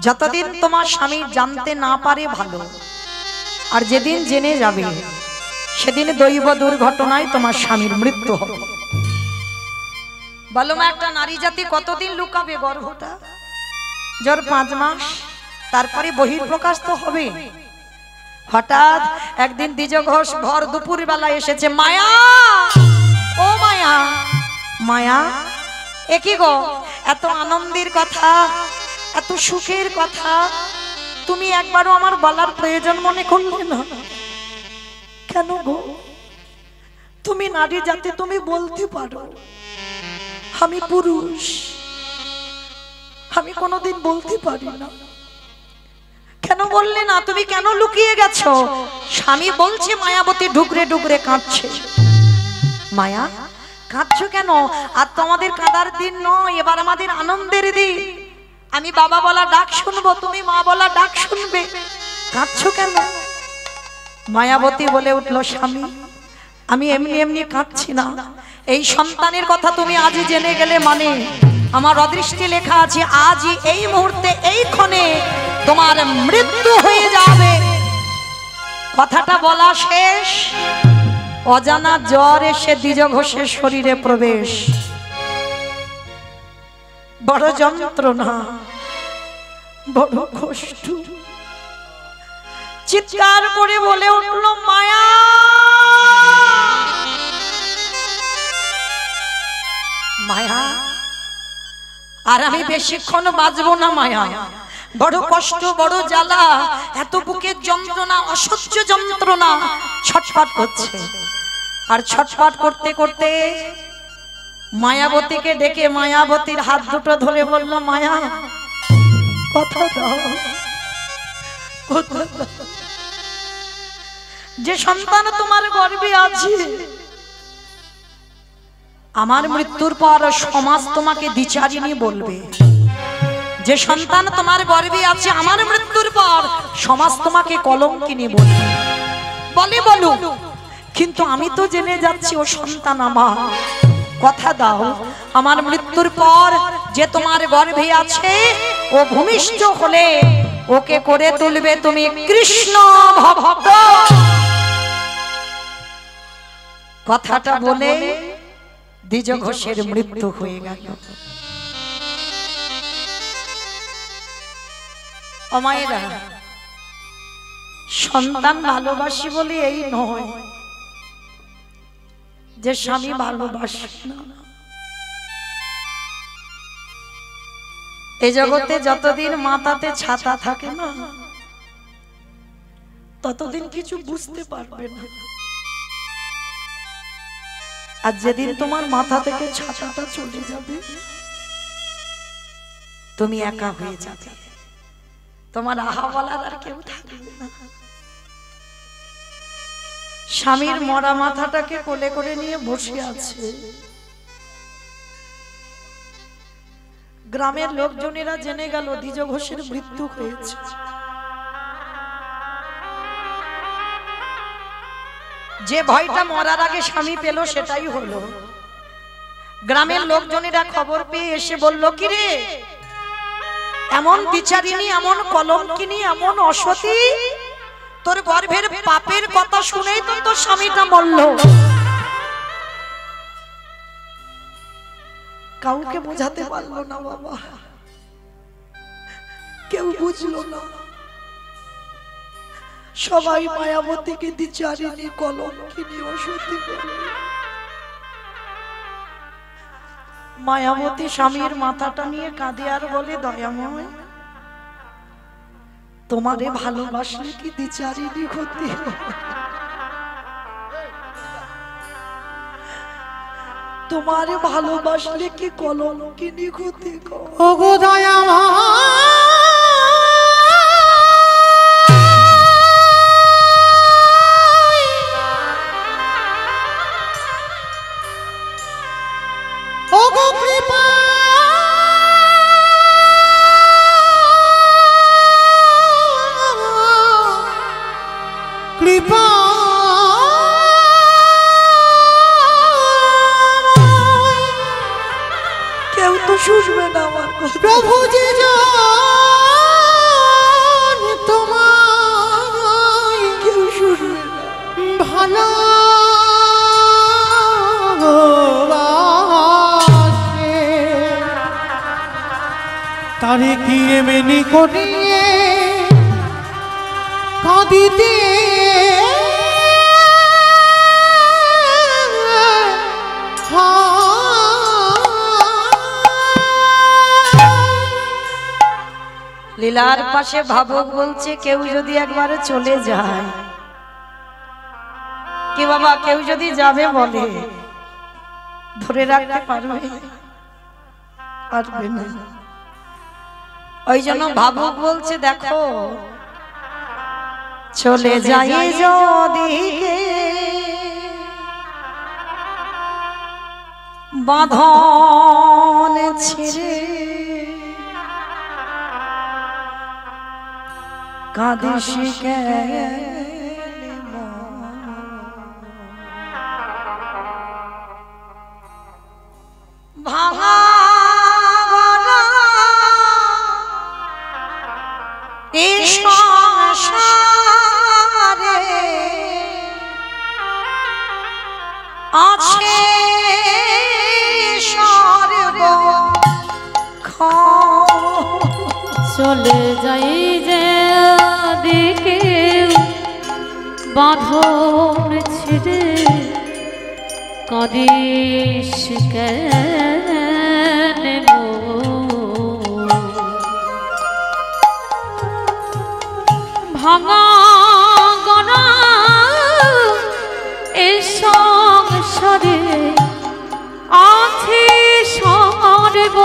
যতদিন তোমার স্বামী জানতে না পারে ভালো আর যেদিন জেনে যাবে সেদিন দৈব দুর্ঘটনায় তোমার স্বামীর মৃত্যু হবে বলো মা একটা নারী জাতি কতদিন লুকাবে গর্ভটা জোর 5 মাস তারপরে বহির্প্রকাশ তো হবে হঠাৎ একদিন দ্বিজ ঘোষ ভর দুপুর বেলা এসেছে মায়া ও মায়া মায়া একই গো এত আনন্দের কথা এত সুখের কথা তুমি একবারও আমার বলার প্রয়োজন মনে করলে না কেন গো তুমি নারী জাতি তুমি বলতে পারো আমি পুরুষ আমি কোনোদিন বলতে পারি না কেন বললে না? তুমি কেন লুকিয়ে গেছো? স্বামী বলছে মায়াবতী ডুগরে ডুগরে কাঁদছে। মায়া কাঁদছো কেন? আর তোমাদের কাঁদার দিন নয়, এবার আমাদের আনন্দের দিন। আমি বাবা বলা ডাক শুনবো, তুমি মা বলা ডাক শুনবে, কাঁদছো কেন? মায়াবতী বলে উঠলো, স্বামী আমি এমনি এমনি কাঁদছি না। এই সন্তানের কথা তুমি আজই জেনে গেলে মানে আমার অদৃষ্টে লেখা আছে, আজই এই মুহূর্তে এই ক্ষণে তোমার মৃত্যু হয়ে যাবে। কথাটা বলা শেষ, অজানা জ্বর এসে দ্বিজ ঘোষের শরীরে প্রবেশ। বড় যন্ত্রণা, বড় কষ্ট। চিৎকার করে বলে উঠল, মায়া মায়া আর আমি বেশিক্ষণ বাঁচবো না মায়া। বড় কষ্ট, বড় জ্বালা, এত বুকের যন্ত্রণা, অসহ্য যন্ত্রণা, ছটফট করছে। আর ছটফট করতে করতে মায়াবতীকে ডেকে মায়াবতীর হাত দুটো ধরে বলল, মায়া কথা দাও, কথা দাও। যে সন্তান তোমার গর্ভে আছে, আমার মৃত্যুর পর সমাজ তোমাকে দ্বিচারিণী বলবে। যে সন্তান তোমার গর্ভে আছে, আমার মৃত্যুর পর সমাজ তোমাকে কলঙ্কিনী বলবে। বলে বলুক, কিন্তু আমি তো জেনে যাচ্ছি ও সন্তান আমার। কথা দাও, আমার মৃত্যুর পর যে তোমার গর্ভে আছে, ও ভূমিষ্ঠ হলে ওকে করে তুলবে তুমি কৃষ্ণ ভক্ত। কথাটা বলে দ্বিজ ঘোষের মৃত্যু হয়ে গেল। অমায়েরা, সন্তান ভালোবাসি বলে এই নয় যে স্বামী ভালোবাসে না। এই জগতে যতদিন মাথাতে ছাতা থাকে না, ততদিন কিছু বুঝতে পারবে না। আর যেদিন তোমার মাথা থেকে ছাতাটা চলে যাবে, তুমি একা হয়ে যাবে, তোমার আহা বলার আর কেউ থাকবে না। স্বামীর মরা মাথাটাকে কোলে করে নিয়ে বসে আছে। গ্রামের লোকজনেরা জেনে গেল দ্বিজ ঘোষের মৃত্যু হয়েছে। যে ভয়টা মরার আগে স্বামী পেল সেটাই হলো। গ্রামের লোকজনেরা খবর পেয়ে এসে বলল, কি রে, এমন বিচারিণী, এমন কলঙ্কিনী, এমন অসতী, তোর গর্ভের পাপের কথা শুনেই তো তোর স্বামীটা মরল। কাউকে বোঝাতে পারলো না বাবা, কেউ বুঝলো না। সবাই মায়াবতীকে দ্বিচারিণী, কলঙ্কিনী, অসতী বলে। মায়াবতী স্বামীর মাথাটা নিয়ে কাঁদে আর বলে, দয়াময়, তোমারে ভালোবাসলে কি দ্বিচারিণী হতে? তোমারে ভালোবাসলে কি কলঙ্কিনী হতে? ওগো দয়াময়, ওগো কৃপা, কৃপা কেউ তো শুনবে না আমার কথা। প্রভু যে তোমায় কেউ শুনবে না। ভালো তারে কি এমনি করিয়ে কাঁদিতে লীলার পাশে ভাবক বলছে, কেউ যদি একবারে চলে যায়, কি বাবা, কেউ যদি যাবে বলে, ধরে রাখতে পারবে? পারবে না। ওই জন্য ভাবক বলছে, দেখো চলে যাই যদি বাঁধন ছেড়ে কাঁদিস গেলে ভাঙা এই সংসারে আছে চলে যাই যে দিকে বাঁধন ছেড়ে কাঁদিস কেন ভাঙা গনা এই সংসারে আছে সর্ব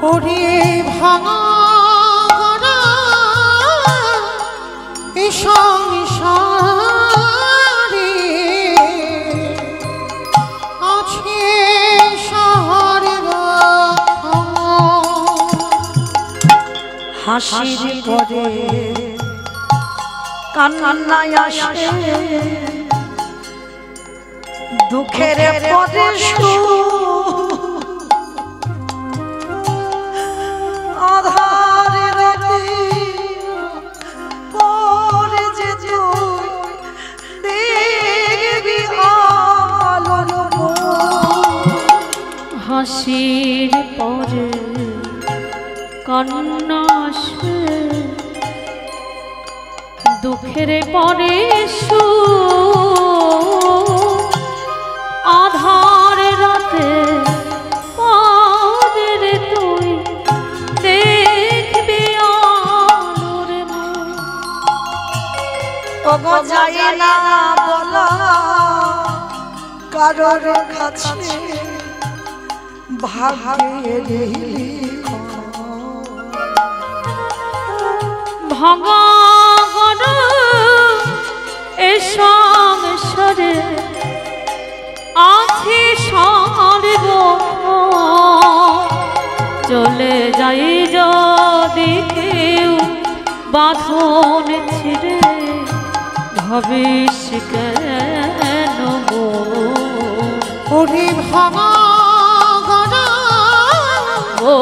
ওরে ভাঙা গড়া এই সংসারে আছে সর্ব হাসির পরে কান্নায় আসে দুঃখের পরে আধার রাতে পরে যে তুই দেখবি আলোর হাসির পরে কান্না আসে দুঃখের পরে আধার রাতে পরের তুই দেখবি আলোর ওগো যায় না বলা কারোর কাছে ভাগ্যের ভাঙা গড়া এ সংসারে আছে সর্ব চলে যাই যদি কেউ বাঁধন ছিঁড়ে ভাবিস কেন ওরে ভাঙা গড়া ও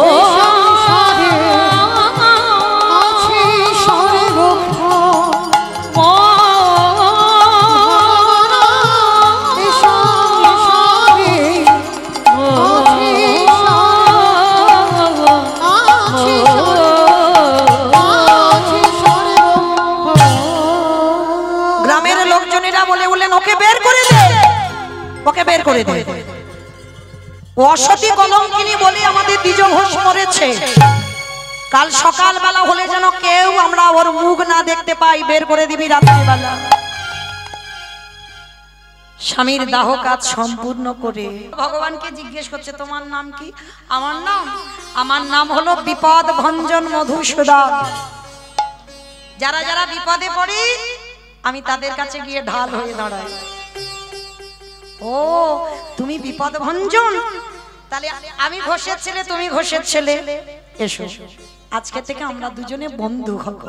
ওকে বের করে দে অসতী কলঙ্কিনী বলে আমাদের দ্বিজ ঘোষ মরেছে কাল সকাল বেলা হলে যেন কেউ আমরা ওর মুখ না দেখতে পাই বের করে দিবি রাত্রিবেলা স্বামীর দাহ কাজ সম্পূর্ণ করে ভগবানকে জিজ্ঞেস করছে তোমার নাম কি আমার নাম হলো বিপদ ভঞ্জন মধুসূদন যারা যারা বিপদে পড়ি আমি তাদের কাছে গিয়ে ঢাল হয়ে দাঁড়াই ও তুমি বিপদ ভঞ্জন তাহলে আমি ঘোষের ছেলে তুমি ঘোষের ছেলে এসো আজকে থেকে আমরা দুজনে বন্ধু হব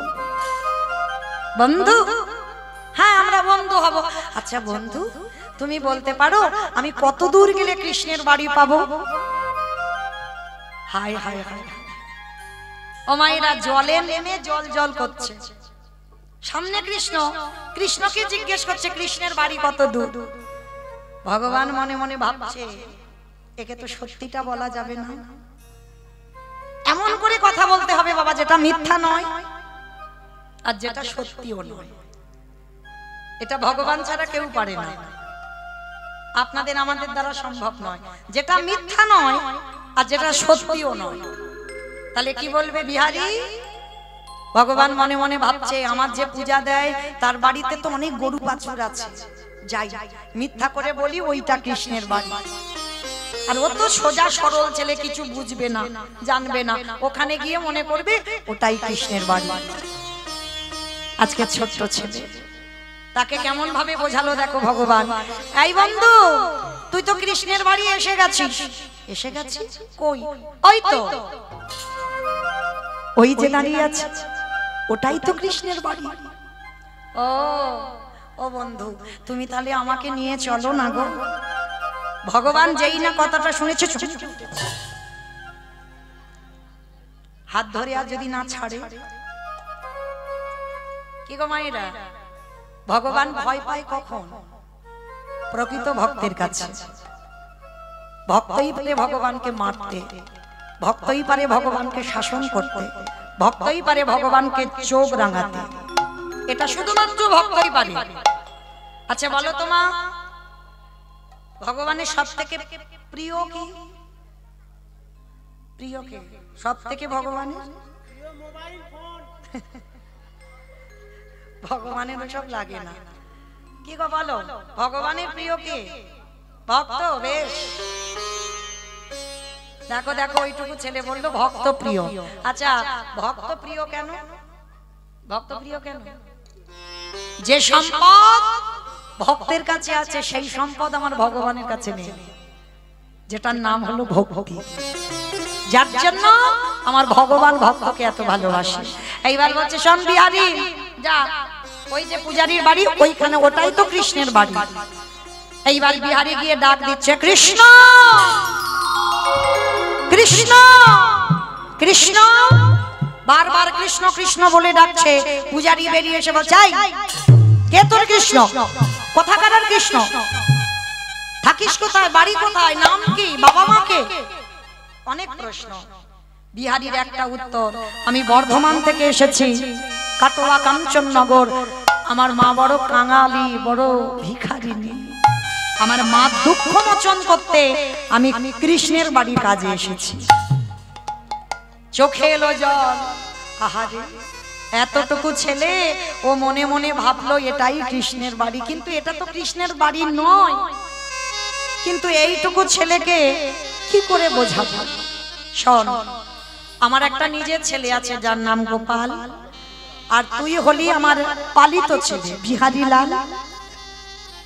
বন্ধু হ্যাঁ আমরা বন্ধু হব আচ্ছা বন্ধু তুমি বলতে পারো আমি কত দূর গেলে কৃষ্ণের বাড়ি পাবো হায় হায় হায় ও মায়েরা জলে নেমে জল জল করছে সামনে কৃষ্ণ কৃষ্ণকে জিজ্ঞেস করছে কৃষ্ণের বাড়ি কত দূর ভগবান মনে মনে ভাবছে একে তো সত্যিটা বলা যাবে না এমন করে কথা বলতে হবে বাবা যেটা মিথ্যা নয় আর যেটা সত্যিও নয় এটা ভগবান ছাড়া কেউ পারে না আপনাদের আমাদের দ্বারা সম্ভব নয় যেটা মিথ্যা নয় আর যেটা সত্যিও নয় তাহলে কি বলবে বিহারী ভগবান মনে মনে ভাবছে আমার যে পূজা দেয় তার বাড়িতে তো অনেক গরু বাছুর আছে যাই মিথ্যা করে বলি ওইটা কৃষ্ণের বাড়ি আর ও তো সোজা সরল ছেলে কিছু বুঝবে না জানবে না ওখানে গিয়ে মনে করবে ওটাই কৃষ্ণের বাড়ি আজকে ছোট্ট ছেলে, তাকে কেমন ভাবে বোঝালো দেখো ভগবান। এই বন্ধু, তুই তো কৃষ্ণের বাড়ি এসে গেছিস। এসে গেছিস কই? ওই তো, ওই যে দাঁড়িয়ে আছে, ওটাই তো কৃষ্ণের বাড়ি। ও ও বন্ধু, তুমি তাহলে আমাকে নিয়ে চলো না গো। ভগবান যেই না কথাটা শুনেছে, হাত ধরে আর যদি না ছাড়ে, কি গো মায়েরা, ভগবান ভয় পায় কখন? প্রকৃত ভক্তের কাছে। ভক্তই পারে ভগবানকে মারতে, ভক্তই পারে ভগবানকে শাসন করতে, ভক্তই পারে ভগবানকে চোখ রাঙাতে। এটা শুধুমাত্র ভক্তই পারে। আচ্ছা বলো তো মা, ভগবানের সব থেকে প্রিয় কি? প্রিয় কে সব থেকে ভগবানের? ভগবানের সব লাগে না, কি গো বলো, ভগবানের প্রিয় কে? ভক্ত। বেশ, দেখো দেখো, ওইটুকু ছেলে বললো ভক্ত প্রিয়। আচ্ছা, ভক্ত প্রিয় কেন? ভক্ত প্রিয় কেন? যে সম্পদ ভক্তের কাছে আছে সেই সম্পদ আমার ভগবানের কাছে নেই, যেটার নাম হলো ভক্তি। যার জন্য আমার ভগবান ভক্তকে এত ভালোবাসে। এইবার বলছে, শোন বিহারী, যা ওই যে পূজারীর বাড়ি ওইখানে, ওটাই তো কৃষ্ণের বাড়ি। এইবার বিহারী গিয়ে ডাক দিচ্ছে, কৃষ্ণ কৃষ্ণ কৃষ্ণ, বারবার কৃষ্ণ কৃষ্ণ বলে ডাকছে। পূজারী বেরিয়ে এসে বলছে, কে তোর কৃষ্ণ? কোথাকার কৃষ্ণ? থাকিস কোথায়? বাড়ি কোথায়? নাম কি? বাবা মাকে? অনেক প্রশ্ন। বিহারীর একটা উত্তর, আমি বর্ধমান থেকে এসেছি, কাটোয়া কাঞ্চননগর। আমার মা বড় কাঙালি, বড় ভিখারিনী। আমার মা দুঃখ মোচন করতে আমি কৃষ্ণের বাড়ি কাজে এসেছি। চোখে এলো জল। আহারে, এতটুকু ছেলে ও মনে মনে ভাবলো এটাই কৃষ্ণের বাড়ি, কিন্তু এটা তো কৃষ্ণের বাড়ি নয়। কিন্তু এইটুকু ছেলেকে কি করে বোঝাবো? শোন, আমার একটা নিজের ছেলে আছে যার নাম গোপাল, আর তুই হলি আমার পালিত ছেলে বিহারী লাল।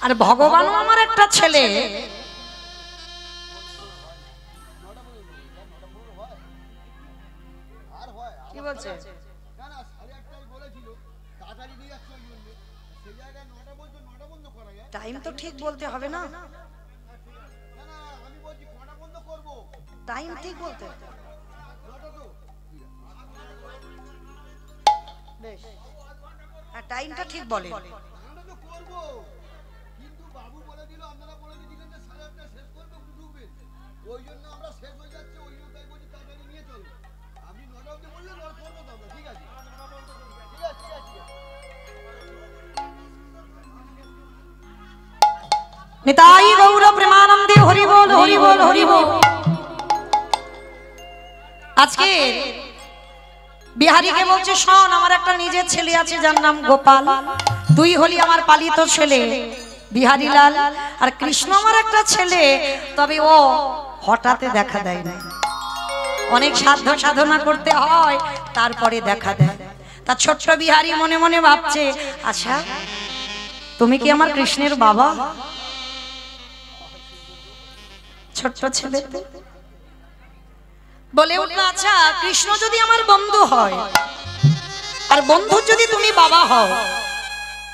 আর ভগবানও আমার একটা ছেলে। কি বলছে? টাইম তো ঠিক বলতে হবে না? টাইম ঠিক বলতে হবে। বেশ, টাইমটা ঠিক বলে। নিতাই গৌর প্রেমানন্দে হরি বল হরি বল হরি বল। আজকে বিহারীকে বলছে, শোন, আমার একটা নিজের ছেলে আছে যার নাম গোপাল, তুই হলি আমার পালিত ছেলে বিহারী লাল। আর কৃষ্ণ আমার একটা ছেলে, তবে ও হঠাৎ দেখা দেয় না, অনেক সাধ্য সাধনা করতে হয় তারপরে দেখা দেয়। তা ছোট্ট বিহারী মনে মনে ভাবছে, আচ্ছা তুমি কি আমার কৃষ্ণের বাবা? ছোট্ট ছেলে বলে উঠল, আচ্ছা কৃষ্ণ যদি আমার বন্ধু হয়, আর বন্ধুর যদি তুমি বাবা হও,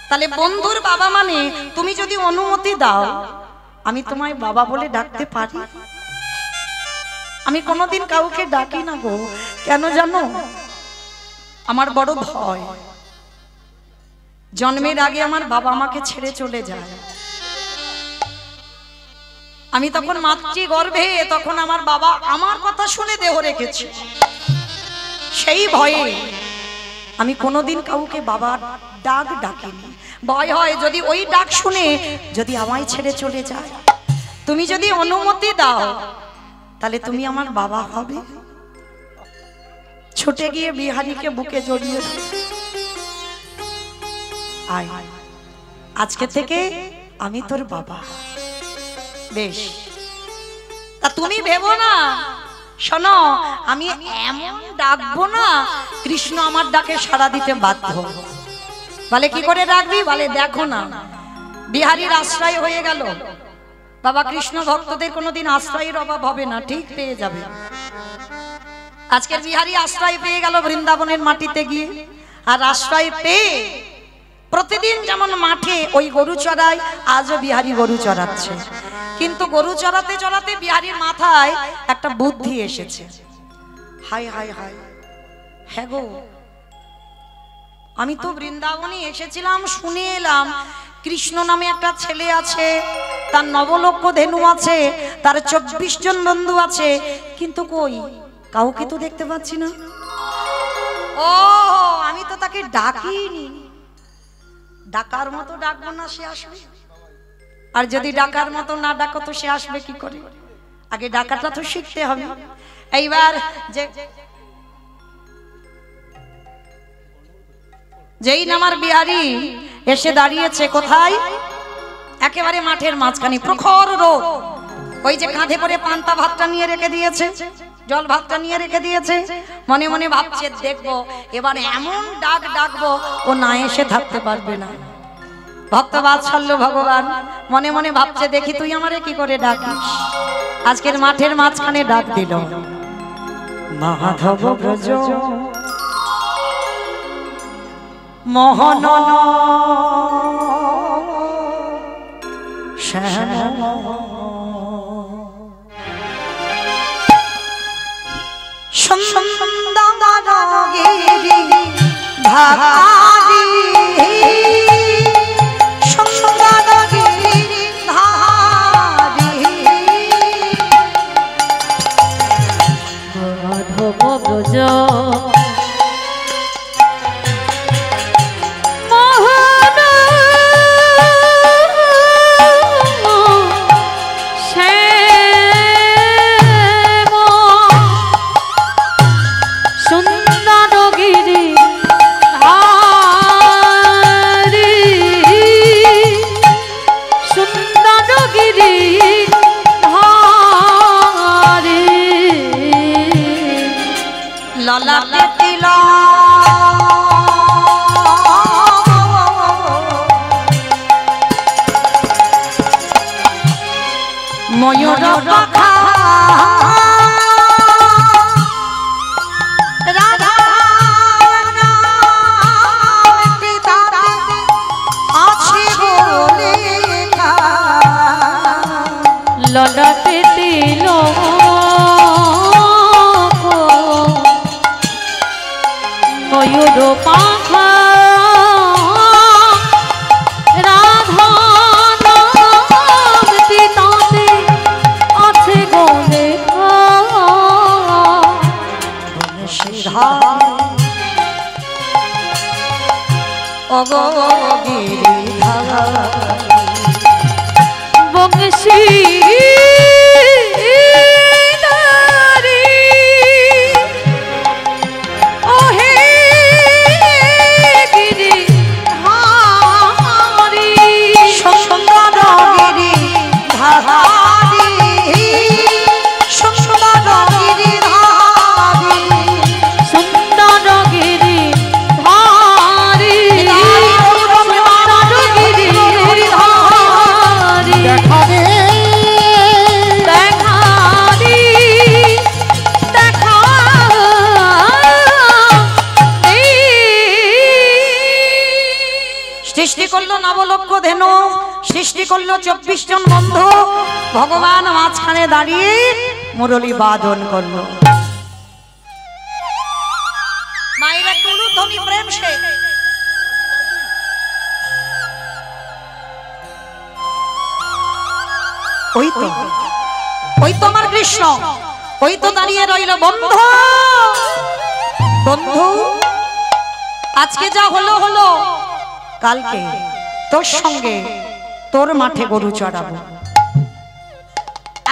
তাহলে বন্ধুর বাবা মানে তুমি যদি অনুমতি দাও, আমি তোমায় বাবা বলে ডাকতে পারি? আমি কোনোদিন কাউকে ডাকি না গো। কেন জানো? আমার বড় ভয়। জন্মের আগে আমার বাবা আমাকে ছেড়ে চলে যায়। আমি তখন মাতৃ গর্ভে, তখন আমার বাবা আমার কথা শুনে দেহ রেখেছে। সেই ভয়ে আমি কোনোদিন কাউকে বাবা ডাক ডাকিনি। ভয় হয় যদি ওই ডাক শুনে যদি আমায় ছেড়ে চলে যায়। তুমি যদি অনুমতি দাও তাহলে তুমি আমার বাবা হবে। ছুটে গিয়ে বিহারীকে বুকে জড়িয়ে, আয়, আজকে থেকে আমি তোর বাবা। বেশ, তা তুমি ভেবো না, শোনো, আমি এমন ডাকবো না কৃষ্ণ আমার ডাকে সাড়া দিতে বাধ্য। বলে কি করে ডাকবি? বলে দেখো না, বিহারীর আশ্রয় হয়ে গেল। বাবা কৃষ্ণ ভক্তদের কোনোদিন আশ্রয়ের অভাব হবে না, ঠিক পেয়ে যাবে। আজকের বিহারী আশ্রয় পেয়ে গেল বৃন্দাবনের মাটিতে গিয়ে, আর আশ্রয় পেয়ে প্রতিদিন যেমন মাঠে ওই গরু চড়ায়, আজও বিহারী গরু চড়াচ্ছে। কিন্তু গরু চড়াতে চড়াতে বিহারীর মাথায় একটা বুদ্ধি এসেছে। হাই হাই হাই, হ্যাঁ গো, আমি তো বৃন্দাবনে এসেছিলাম, শুনে এলাম কৃষ্ণ নামে একটা ছেলে আছে, তার 9 লক্ষ ধেনু আছে, তার 24 জন বন্ধু আছে, কিন্তু কই কাউকে তো দেখতে পাচ্ছি না। ও, আমি তো তাকে ডাকিনি। ডাকার মতো ডাকবো না, সে আসবে? আর যদি ডাকার মতো না ডাকো তো সে আসবে কি করে? আগে ডাকাটা তো শিখতে হবে। এইবার যেই নামার বিহারী এসে দাঁড়িয়েছে কোথায়? একেবারে মাঠের মাঝখানে, প্রখর রোদ। ওই যে কাঁধে করে পান্তা ভাতটা নিয়ে রেখে দিয়েছে, জল ভাতটা নিয়ে রেখে দিয়েছে, মনে মনে ভাবছে দেখবো এবার এমন ডাক ডাকবো ও না এসে থাকতে পারবে না। ভক্ত বাৎসল্য ভগবান মনে মনে ভাবছে দেখি তুই আমারে কি করে ডাকিস। আজকের মাঠের মাঝখানে ডাক দিল, মাধব ব্রজ মোহন শ্যাম সুন্দরগিরি ধারি, সুন্দরগিরি ধারি, মাধব ব্রজ ললাটে তিল ময়ূর পাখা, রাধা আছে বলে ললাটে তিল ময়ূর পাখা, রাধা নাম তিতাতে আছে গো লেখা। অগো গিরিধারা বংশী সৃষ্টি করলো 9 লক্ষ ধেনু, সৃষ্টি করলো 24 জন বন্ধু। ভগবান মাঝখানে দাঁড়িয়ে মুরলী বাদন করলো। মায়ের একটু উলুধ্বনি প্রেম সে। ওই তো আমার কৃষ্ণ, ওই তো দাঁড়িয়ে রইল। বন্ধু বন্ধু, আজকে যা হলো হলো, কালকে তোর সঙ্গে তোর মাঠে গরু চড়াবো।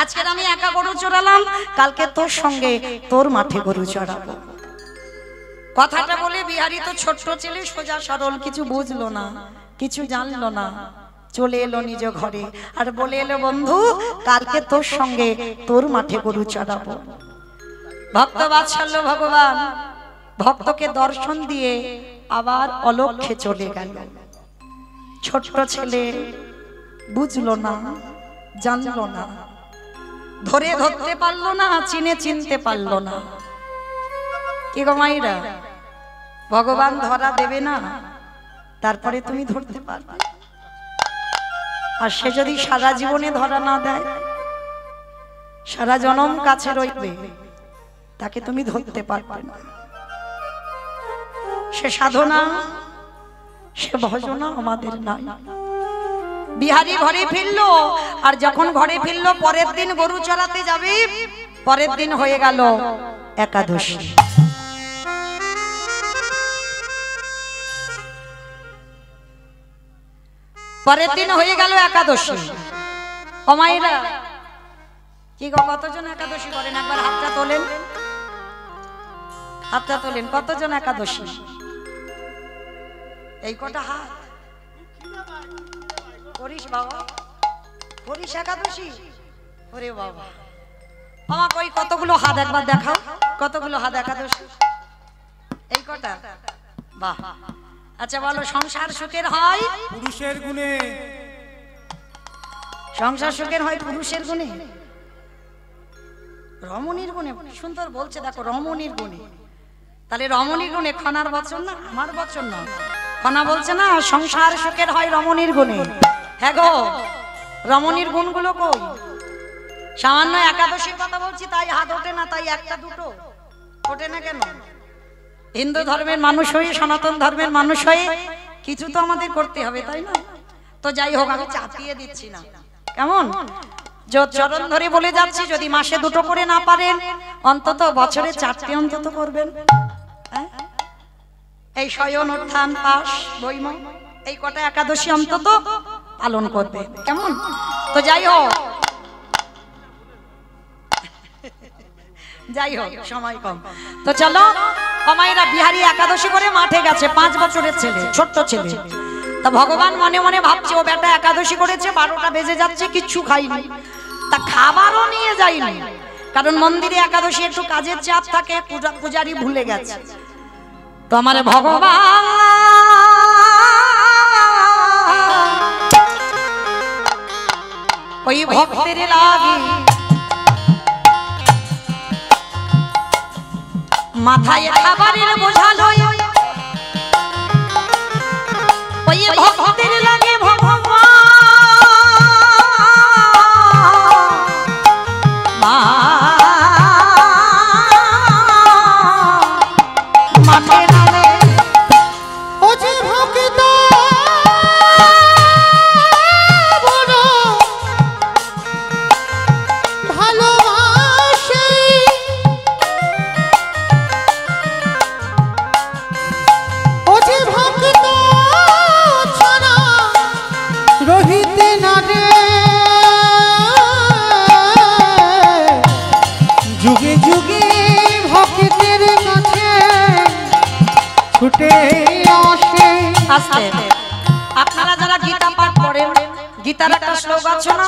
আজকে আমি একা গরু চড়ালাম, কালকে তোর সঙ্গে তোর মাঠে গরু চড়াবো। কথাটা বলে বিহারী তো ছোট্ট ছেলে, সোজা সরল, কিছু বুঝলো না, কিছু জানলো না, চলে এলো নিজ ঘরে আর বলে এলো বন্ধু কালকে তোর সঙ্গে তোর মাঠে গরু চড়াবো। ভক্ত বাৎসল্য ভগবান ভক্তকে দর্শন দিয়ে আবার অলক্ষ্যে চলে গেল। ছোট্ট ছেলে বুঝলো না, জানলো না, ধরতে পারলো না, চিনতে পারলো না। কি গো মাইরা, ভগবান ধরা দেবে না, তারপরে তুমি ধরতে পারবে। আর সে যদি সারা জীবনে ধরা না দেয়, সারা জনম কাছে রইবে, তাকে তুমি ধরতে পারবে না। সে সাধনা, সে ভজনা আমাদের নাই। বিহারী ঘরে ফিরলো, আর যখন ঘরে ফিরলো পরের দিন গরু চড়াতে যাবে, পরের দিন হয়ে গেল একাদশী। পরের দিন হয়ে গেল একাদশী। ও মায়েরা, কি গো কতজন একাদশী করেন? একবার হাতটা তোলেন, হাতটা তোলেন। কতজন একাদশী? এই কটা হাত করিস বাবা, করিস একাদশী? ওরে বাবা, আমাকে ওই কতগুলো হাত একবার দেখাও, কতগুলো হাত একাদশী? এই কটা? বাহ। আচ্ছা বলো, সংসার সুখের হয় পুরুষের গুণে। সংসার সুখের হয় পুরুষের গুণে, রমণীর গুণে। সুন্দর বলছে, দেখো রমণীর গুণে। তাহলে রমণীর গুণে খনার বচন না, আমার বচন না। খনা বলছে না সংসার সুখের হয় রমণীর গুণে। হ্যাঁ গো, রমণীর গুণগুলো কই? সামান্য একাদশীর কথা বলছি তাই হাত ওঠে না, তাই একটা দুটো ওঠে না কেন? হিন্দু ধর্মের মানুষ হয়ে, সনাতন ধর্মের মানুষ হয়ে কিছু তো আমাদের করতে হবে, তাই না? তো যাই হোক, আমি চাপিয়ে দিচ্ছি না, কেমন? চরণ ধরে বলে যাচ্ছি, যদি মাসে দুটো করে না পারেন, অন্তত বছরে 4টে অন্তত করবেন। এই শয়ন, উত্থান, পাশ, বৈম, এই কটা একাদশী অন্তত পালন করবে, কেমন? তো যাই হোক, যাই হোক, সময় কম। তো চলো, কমাইরা বিহারী একাদশী করে মাঠে গেছে, 5 বছরের ছেলে, ছোট্ট ছেলে। তা ভগবান মনে মনে ভাবছে, ও বেটা একাদশী করেছে, 12টা বেজে যাচ্ছে, কিচ্ছু খাইনি। তা খাবারও নিয়ে যায়নি, কারণ মন্দিরে একাদশী একটু কাজের চাপ থাকে, পূজারি ভুলে গেছে। তো আমার ভগবান ওই ভক্তের লাগি মাথায় খাবারের বোঝা লই, ওই ভক্তের লাগে ভগবান মাঠে নামে। ও যে ভক্ত বড় ভালোবাসে, ও যে ভক্ত ছাড়া রহিতে না রে, যুগে যুগে ভক্তের কাছে ছুটে আসে। আসতে আপনারা যারা গীতা পাঠ করেন, গীতার একটা শ্লোক আছে না,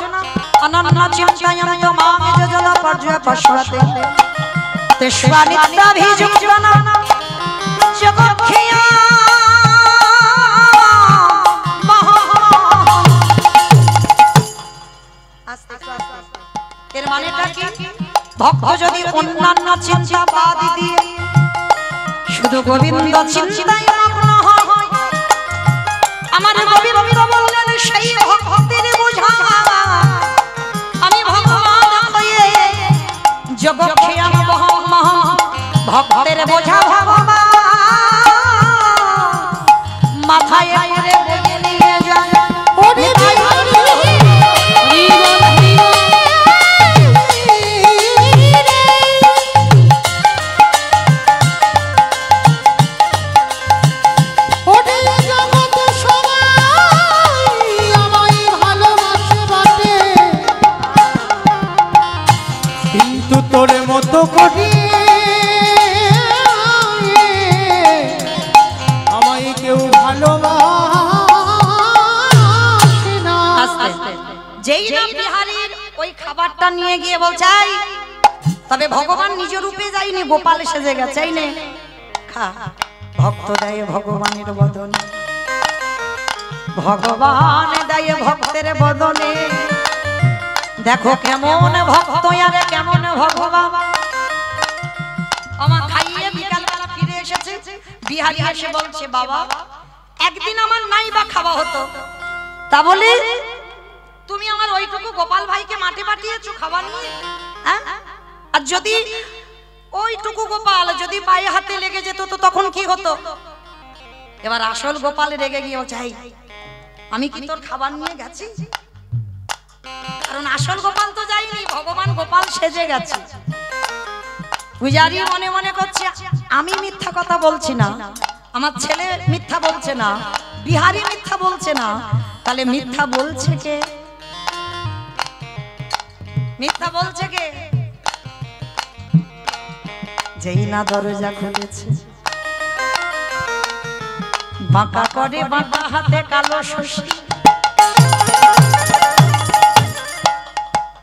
অনন্য চিন্তায়ন্ত মাং যজলা পর্যয় পশ্বতে তেষ্বানিত্যাভিযুক্তনা জগৎখিয়া মহা। আস্তে আস্তে, এর মানেটা কি? ভক্ত যদি অন্যান্য চিন্তা বাদ দিয়ে শুধু গোবিন্দ চিন্তায় মগ্ন হয়, আমার গোবিন্দ বললেন সেই ভক্তের বোঝা আমি ভগবান হয়ে জগৎখিয়াম বহম ভক্তের বোঝা ভগবান মাথায় করে বয়ে নিয়ে যায়। ওরে তোর মতো করি আমায় কেউ ভালোবাসে না। যেই না বিহারীর ওই খাবারটা নিয়ে গিয়ে বলছে, তবে ভগবান নিজ রূপে যায়নি, গোপাল সেজে গেছে, এই নে খা। ভক্ত দেয় ভগবানের বদনে, ভগবান দেয় ভক্তের বদনে। দেখো কেমন ভক্ত আর কেমন ভগবান। আমার খাইয়ে বিকালবেলা ফিরে এসেছে, বিহারি এসে বলছে বাবা একদিন আমার নাই বা খাওয়া হতো, তা বলে তুমি আমার ওইটুকু গোপাল ভাইকে মাঠে পাঠিয়েছো খাওয়া নিয়ে, হ্যাঁ? আর যদি ওইটুকু গোপাল যদি পায়ে হাতে লেগে যেত তো তখন কি হতো? এবার আসল গোপাল রেগে গিয়ে চাই আমি কি তোর খাবার নিয়ে গেছি? কারণ আসল গোপাল তো যায়নি, ভগবান গোপাল সেজে গেছে। পূজারি মনে মনে করছে আমি মিথ্যা কথা বলছি না, আমার ছেলে মিথ্যা বলছে না, বিহারি মিথ্যা বলছে না, তাহলে মিথ্যা বলছে কে? মিথ্যা বলছে কে? যেই না দরজা খুলেছে, বাঁকা করে বাঁকা হাতে কালো শশী,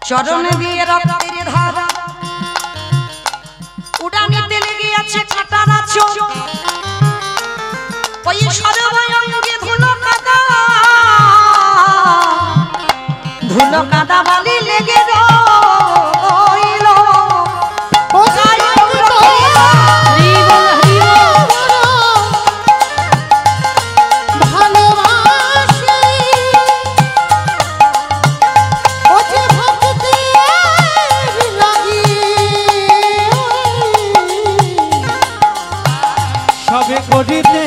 চরণে দিয়ে রক্তের ধারা, উড়ানিতে লেগে আছে কাটার আঁচল, ওই সর্বাঙ্গে ধুলো কাদা, ধুলো কাদা বালি লেগে রইল। সবে করিতে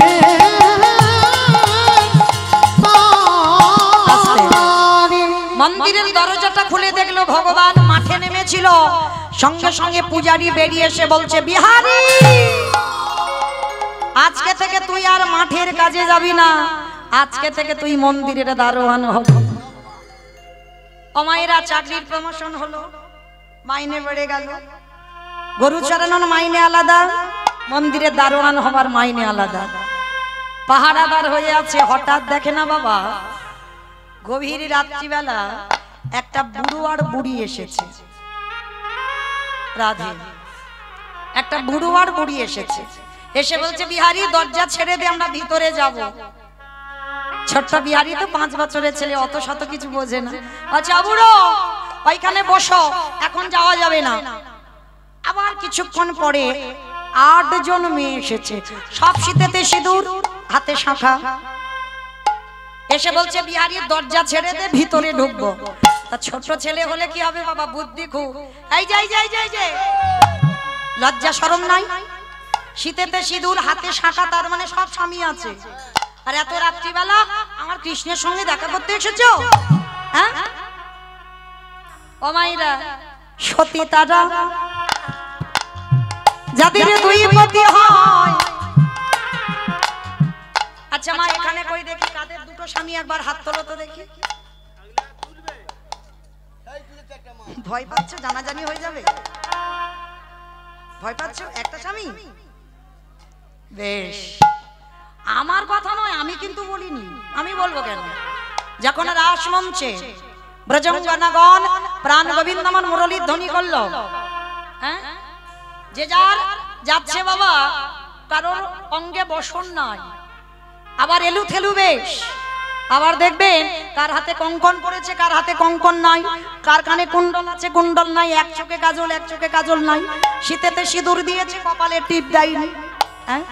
মন্দিরের দরজাটা খুলে দেখলো ভগবান মাঠে নেমেছিল। সঙ্গে সঙ্গে পূজারি বেরিয়ে এসে বলছে বিহারি আজকে থেকে তুই আর মাঠের কাজে যাবি না, আজকে থেকে তুই মন্দিরের দারোয়ান হবি। অমায়েরা চাকরির প্রমোশন হলো, মাইনে বেড়ে গেল। গরু চড়ানোর মাইনে আলাদা, মন্দিরের দারোয়ান হবার মাইনে আলাদা। পাহারাদার হয়ে আছে, হঠাৎ দেখে না বাবা গভীর রাত্রিবেলা একটা বুড়ো আর বুড়ি এসেছে। রাধে, একটা বুড়ো আর বুড়ি এসেছে, এসে বলছে বিহারি দরজা ছেড়ে দে, আমরা ভিতরে যাব। ছোট্ট বিহারি তো 5 বছরের ছেলে, অত শত কিছু বোঝে না। আচ্ছা বুড়ো ওইখানে বসো, এখন যাওয়া যাবে না। আবার কিছুক্ষণ পরে 8 জন মেয়ে এসেছে, সব শীতেতে সিঁদুর, হাতে শাঁখা। এসে বলছে বিহারি দরজা ছেড়ে দে, ভিতরে ঢুকবো। তা ছোট ছেলে হলে কি হবে বাবা, বুদ্ধি খুব। এই যাই যাই যাই যাই, লজ্জা শরম নাই? শীতেতে সিঁদুর, হাতে শাঁখা, তার মানে সব স্বামী আছে। আর এত রাত্রিবেলা আমার কৃষ্ণের সঙ্গে দেখা করতে এসেছো? হ্যাঁ ও মাইরা, সতী তারা যাদের 2 পতি হয়। আচ্ছা মা এখানে কই দেখি কাদের 2টো স্বামী, একবার হাত তোলো তো দেখি। ভয় পাচ্ছ? জানাজানি হয়ে যাবে, ভয় পাচ্ছ? একটা স্বামী? বেশ, আমার কথা নয়, আমি কিন্তু বলিনি। আমি বলবো কেন? যখন রাস মঞ্চে ব্রজঙ্গনাগণ প্রাণ গোবিন্দমান মুরলীর ধ্বনি করলো, হ্যাঁ যে যার যাচ্ছে বাবা, কারোর অঙ্গে বসন নাই, আবার এলু থেলু বেশ। আবার দেখবেন কার হাতে কঙ্কন পড়েছে, কার হাতে কঙ্কন নাই, কার কানে কুণ্ডল আছে, কুণ্ডল নাই, এক চোখে কাজল, এক চোখে কাজল নাই, শীতেতে সিঁদুর দিয়েছে, কপালে টিপ দেয়নি। হ্যাঁ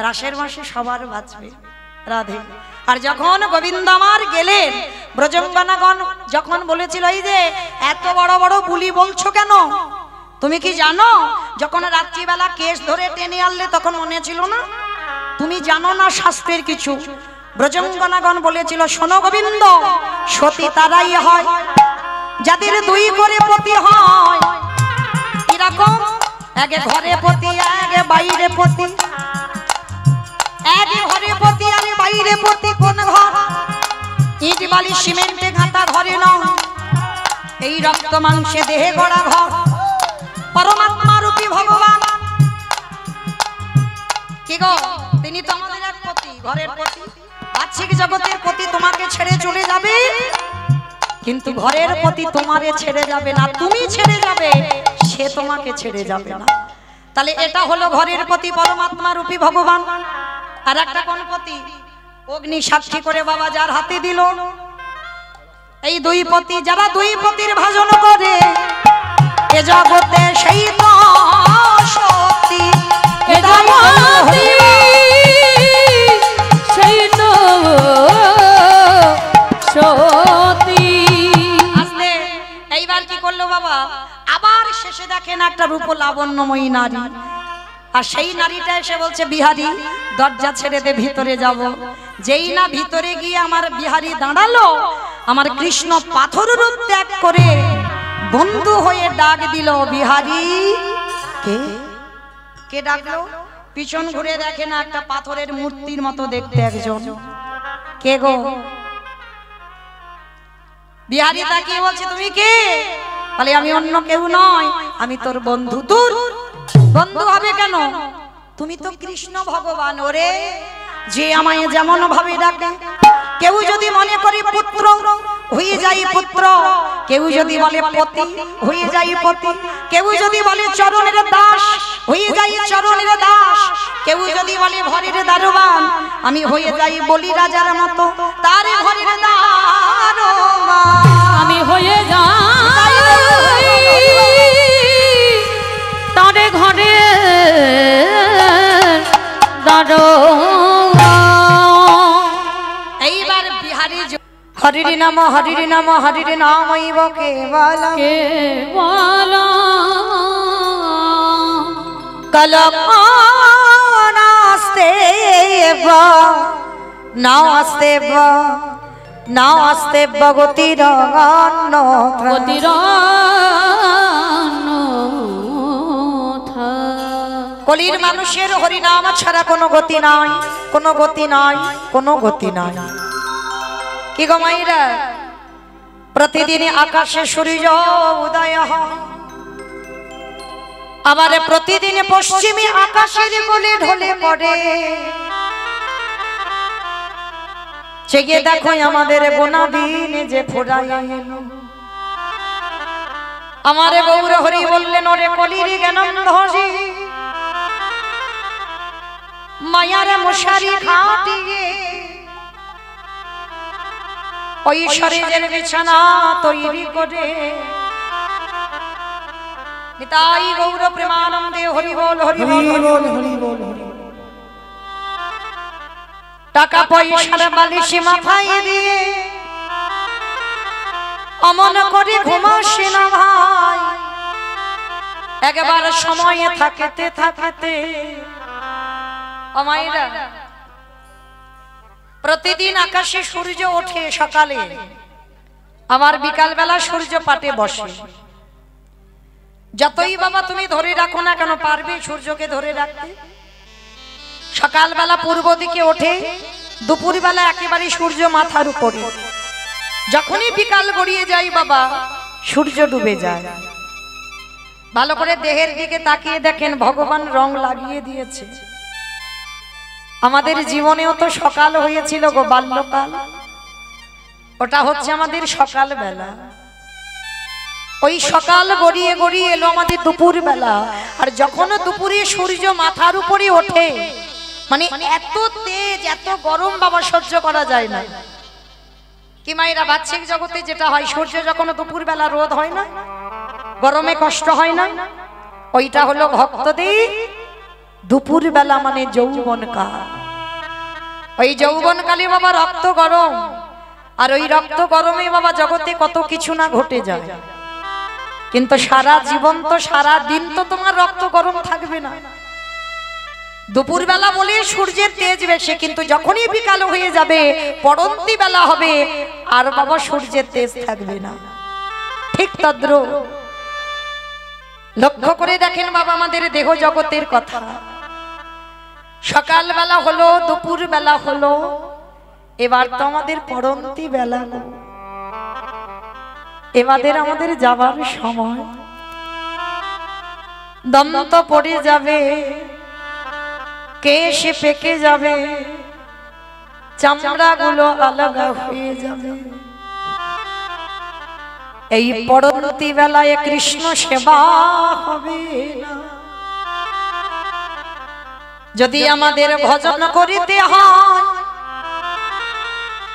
রাসের মাসে সবার বাঁচবে। রাধে। আর যখন গোবিন্দ আমার গেলেন, ব্রজঙ্গনাগণ যখন বলেছিল এই যে এত বড় বড় বুলি বলছো কেন, তুমি কি জানো যখন রাত্রিবেলা কেশ ধরে টেনে আনলে তখন মনে ছিল না? তুমি জানো না শাস্ত্রের কিছু? ব্রজঙ্গনাগণ বলেছিল শোনো গোবিন্দ, সতী তারাই হয় যাদের 2 করে পতি হয়। এরকম এক ঘরে পতি, এক বাইরে পতি, এক ঘরে পতি আর বাইরে পতি। কোন ঘর? ইট বালি সিমেন্টে ঘাটা ঘরে নয়, এই রক্ত মাংসে দেহে গড়া ঘর। পরমাত্মা রূপী ভগবান কি গো, তিনি তো আমাদের এক পতি, ঘরের পতি। বাহ্যিক জগতের পতি তোমাকে ছেড়ে চলে যাবে, কিন্তু ঘরের পতি তোমারে ছেড়ে যাবে না। তুমি ছেড়ে যাবে, সে তোমাকে ছেড়ে যাবে না। তাহলে এটা হলো ঘরের পতি পরমাত্মা রূপী ভগবান। আর একটা কোন পতি? অগ্নি সাক্ষী করে বাবা যার হাতে দিল। এই দুই পতি, যারা দুই পতির ভাজন করে এ জগতে সেই তো সতী, এ জগতে সেই তো সতী। আসলে এইবার কি করলো বাবা? আবার শেষে দেখেন একটা রূপ লাবণ্যময়ী নারী, আর সেই নারীটা এসে বলছে বিহারী দরজা ছেড়ে দে, ভিতরে যাব। যেই না ভিতরে গিয়ে আমার বিহারী দাঁড়ালো, আমার কৃষ্ণ পাথর রূপ ত্যাগ করে বন্ধু হয়ে ডাক দিল, বিহারী। কে কে ডাকলো? পিছন ঘুরে দেখে না একটা পাথরের মূর্তির মতো দেখতে একজন। কে গো? বিহারী তাকিয়ে বলছে তুমি কে? বলে আমি অন্য কেউ নয়, আমি তোর বন্ধু। তোর বন্ধু হবে কেন? তুমি তো কৃষ্ণ ভগবান। ওরে, যে আমায় যেমন ভাবে ডাকে, কেউ যদি মনে করি পুত্র হয়ে যাই পুত্র, কেউ যদি বলে পতি হয়ে যাই পতি, কেউ যদি বলে চরণের দাস হয়ে যাই চরণের দাস, কেউ যদি বলে ঘরের দারোয়ান, আমি হয়ে যাই বলি রাজার মতো তার ঘরের দারোয়ান। আমি হয়ে যাই তারে ঘরে এইবার বিহারী হরির নাম হরির নাম হরির নামইব কেবল কেবল কলকাস্তে নাস্তে নাস্তে গতির গতির কলির মানুষের হরিনাম ছাড়া কোনো গতি নাই, কোনো গতি নাই, কোনো গতি নাই। কি গো মাইরা? প্রতিদিন আকাশে সূর্য উদয় হয়, আবার প্রতিদিন পশ্চিমে আকাশের কোলে ঢলে পড়ে। চেয়ে দেখো আমাদের গোনা দিন যে ফোরায় এলো। আমার গৌর হরি বললেন, ওরে কলির জ্ঞানন্ধি মায়ার মশারি খাটিয়ে ওই শরীরের বিছানা তৈরি করে। নিতাই গৌর প্রেমানন্দে হরি বল হরি বল হরি বল। টাকা পয়সার বালিশে মাথায় দিয়ে অমন করে ঘুমাসে না ভাই, একবার সময়ে থাকতে থাকতে আমাইরা প্রতিদিন আকাশে সূর্য ওঠে সকালে, আমার বিকাল বেলা সূর্য পাটে বসে। যতই বাবা তুমি ধরে রাখো না কেন, পারবে সূর্যকে ধরে রাখতে? সকালবেলা পূর্ব দিকে ওঠে, দুপুর বেলা একেবারে সূর্য মাথার উপরে। যখনই বিকাল গড়িয়ে যায় বাবা, সূর্য ডুবে যায়। ভালো করে দেহের দিকে তাকিয়ে দেখেন, ভগবান রং লাগিয়ে দিয়েছে। আমাদের জীবনেও তো সকাল হয়েছিল গো, বাল্যকাল। ওটা হচ্ছে আমাদের সকাল বেলা। ওই সকাল গড়িয়ে গড়িয়ে এলো আমাদের দুপুর বেলা। আর যখন দুপুরে সূর্য মাথার উপরে ওঠে, মানে এত তেজ, এত গরম বাবা, সহ্য করা যায় না। কি মায়েরা, বাহ্যিক জগতে যেটা হয়, সূর্য যখন দুপুর বেলা রোদ হয় না, গরমে কষ্ট হয় না, ওইটা হলো ভক্তদের দুপুর বেলা, মানে যৌবন কাল। ওই যৌবন কালে বাবা রক্ত গরম, আর ওই রক্ত গরমে বাবা জগতে কত কিছু না ঘটে যায়। কিন্তু সারা জীবন তো, সারা দিন তো তোমার রক্ত গরম থাকবে না। দুপুর বেলা বলে সূর্যের তেজ বেশি, কিন্তু যখনই বিকাল হয়ে যাবে, পড়ন্তি বেলা হবে, আর বাবা সূর্যের তেজ থাকবে না। ঠিক তদ্রূপ লক্ষ্য করে দেখেন বাবা আমাদের দেহ জগতের কথা। সকাল বেলা হলো, দুপুর বেলা হলো, এবার তো আমাদের পড়ন্তি বেলা, এবারে আমাদের যাবার সময়। দন্ত পড়ে যাবে, কেশ পেকে যাবে, চামড়া গুলো আলাদা হয়ে যাবে। এই পরবর্তী বেলায় কৃষ্ণ সেবা হবে না। যদি আমাদের ভজন করিতে হয়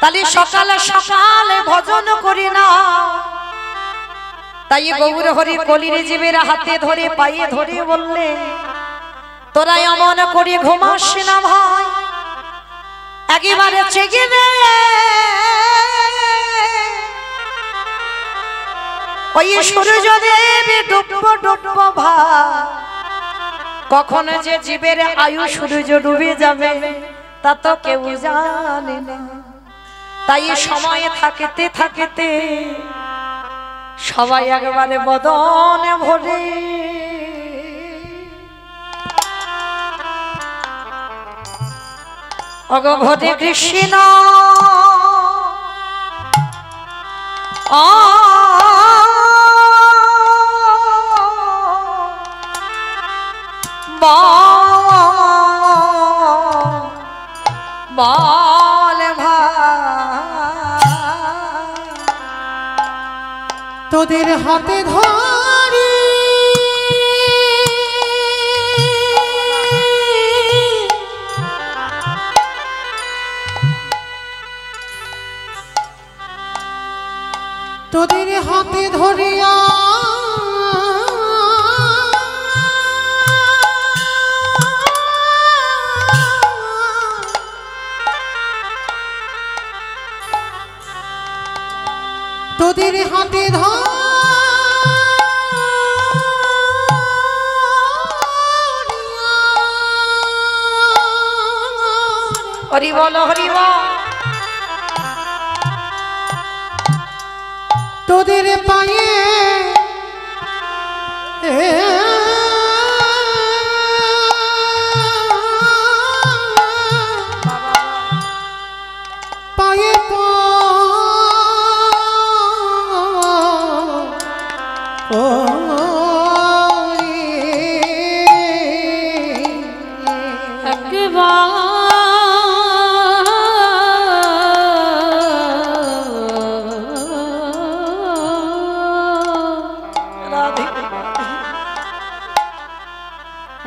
তাহলে সকালে সকালে ভজন করি না। তাই গৌর হরি কলির জীবের হাতে ধরে পায়ে ধরে বললে, তোরা এমন করে ঘুমাস না ভাই, একেবারে চেগে দে ওই সূর্য দেব ডুবব ডুবব ভাই, কখন যে জীবের আয়ু সূর্য ডুবে যাবে তা তো কেউ জানে না। তাই সময় থাকিতে থাকিতে সবাই একবারে বদনে ভরে অগভরে কৃষ্ণ বল তোদের হাতে ধরি তোদের হাতে ধরিয়া তোদের হাতে হরি বল হরি বল, তোদের পায়ে পায়ে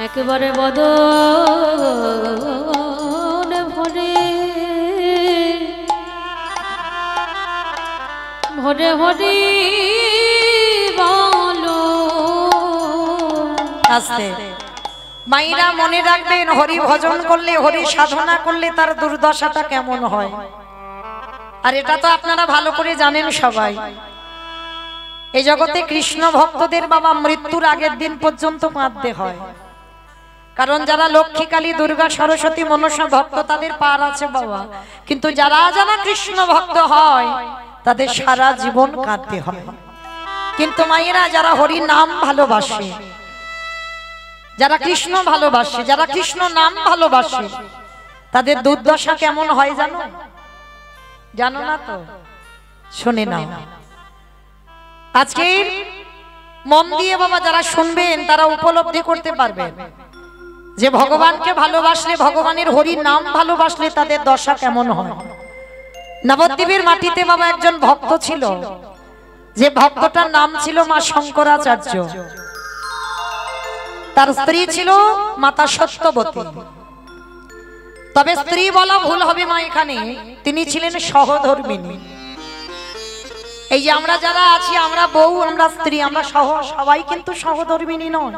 একেবারে বদন ভরে ভরে হরি বলো। আস্তে মাইরা মনে রাখবেন, হরি ভজন করলে হরি সাধনা করলে তার দুর্দশাটা কেমন হয়। আর এটা তো আপনারা ভালো করে জানেন সবাই, এই জগতে কৃষ্ণ ভক্তদের বাবা মৃত্যুর আগের দিন পর্যন্ত কাঁদতে হয়। কারণ যারা লক্ষ্মী কালী দুর্গা সরস্বতী মনসা ভক্ত তাদের পার আছে বাবা, কিন্তু যারা যারা কৃষ্ণ ভক্ত হয় তাদের সারা জীবন কাঁদতে হয়। কিন্তু মায়েরা যারা হরি নাম ভালোবাসে, যারা কৃষ্ণ ভালোবাসে, যারা কৃষ্ণ নাম ভালোবাসে, তাদের দুর্দশা কেমন হয় জানো? জানো না তো? শুনে নাও। আজকে মন দিয়ে বাবা যারা শুনবেন তারা উপলব্ধি করতে পারবেন যে ভগবানকে ভালোবাসলে, ভগবানের হরি নাম ভালোবাসলে তাদের দশা কেমন হয়। নবদ্বীপের মাটিতে বাবা একজন ভক্ত ছিল, যে ভক্তটার নাম ছিল মা শঙ্করাচার্য। তার স্ত্রী ছিল মাতা সত্যবতী। তবে স্ত্রী বলা ভুল হবে মা, এখানে তিনি ছিলেন সহধর্মিণী। এই যে আমরা যারা আছি, আমরা বউ, আমরা স্ত্রী, আমরা সবাই কিন্তু সহধর্মিণী নয়।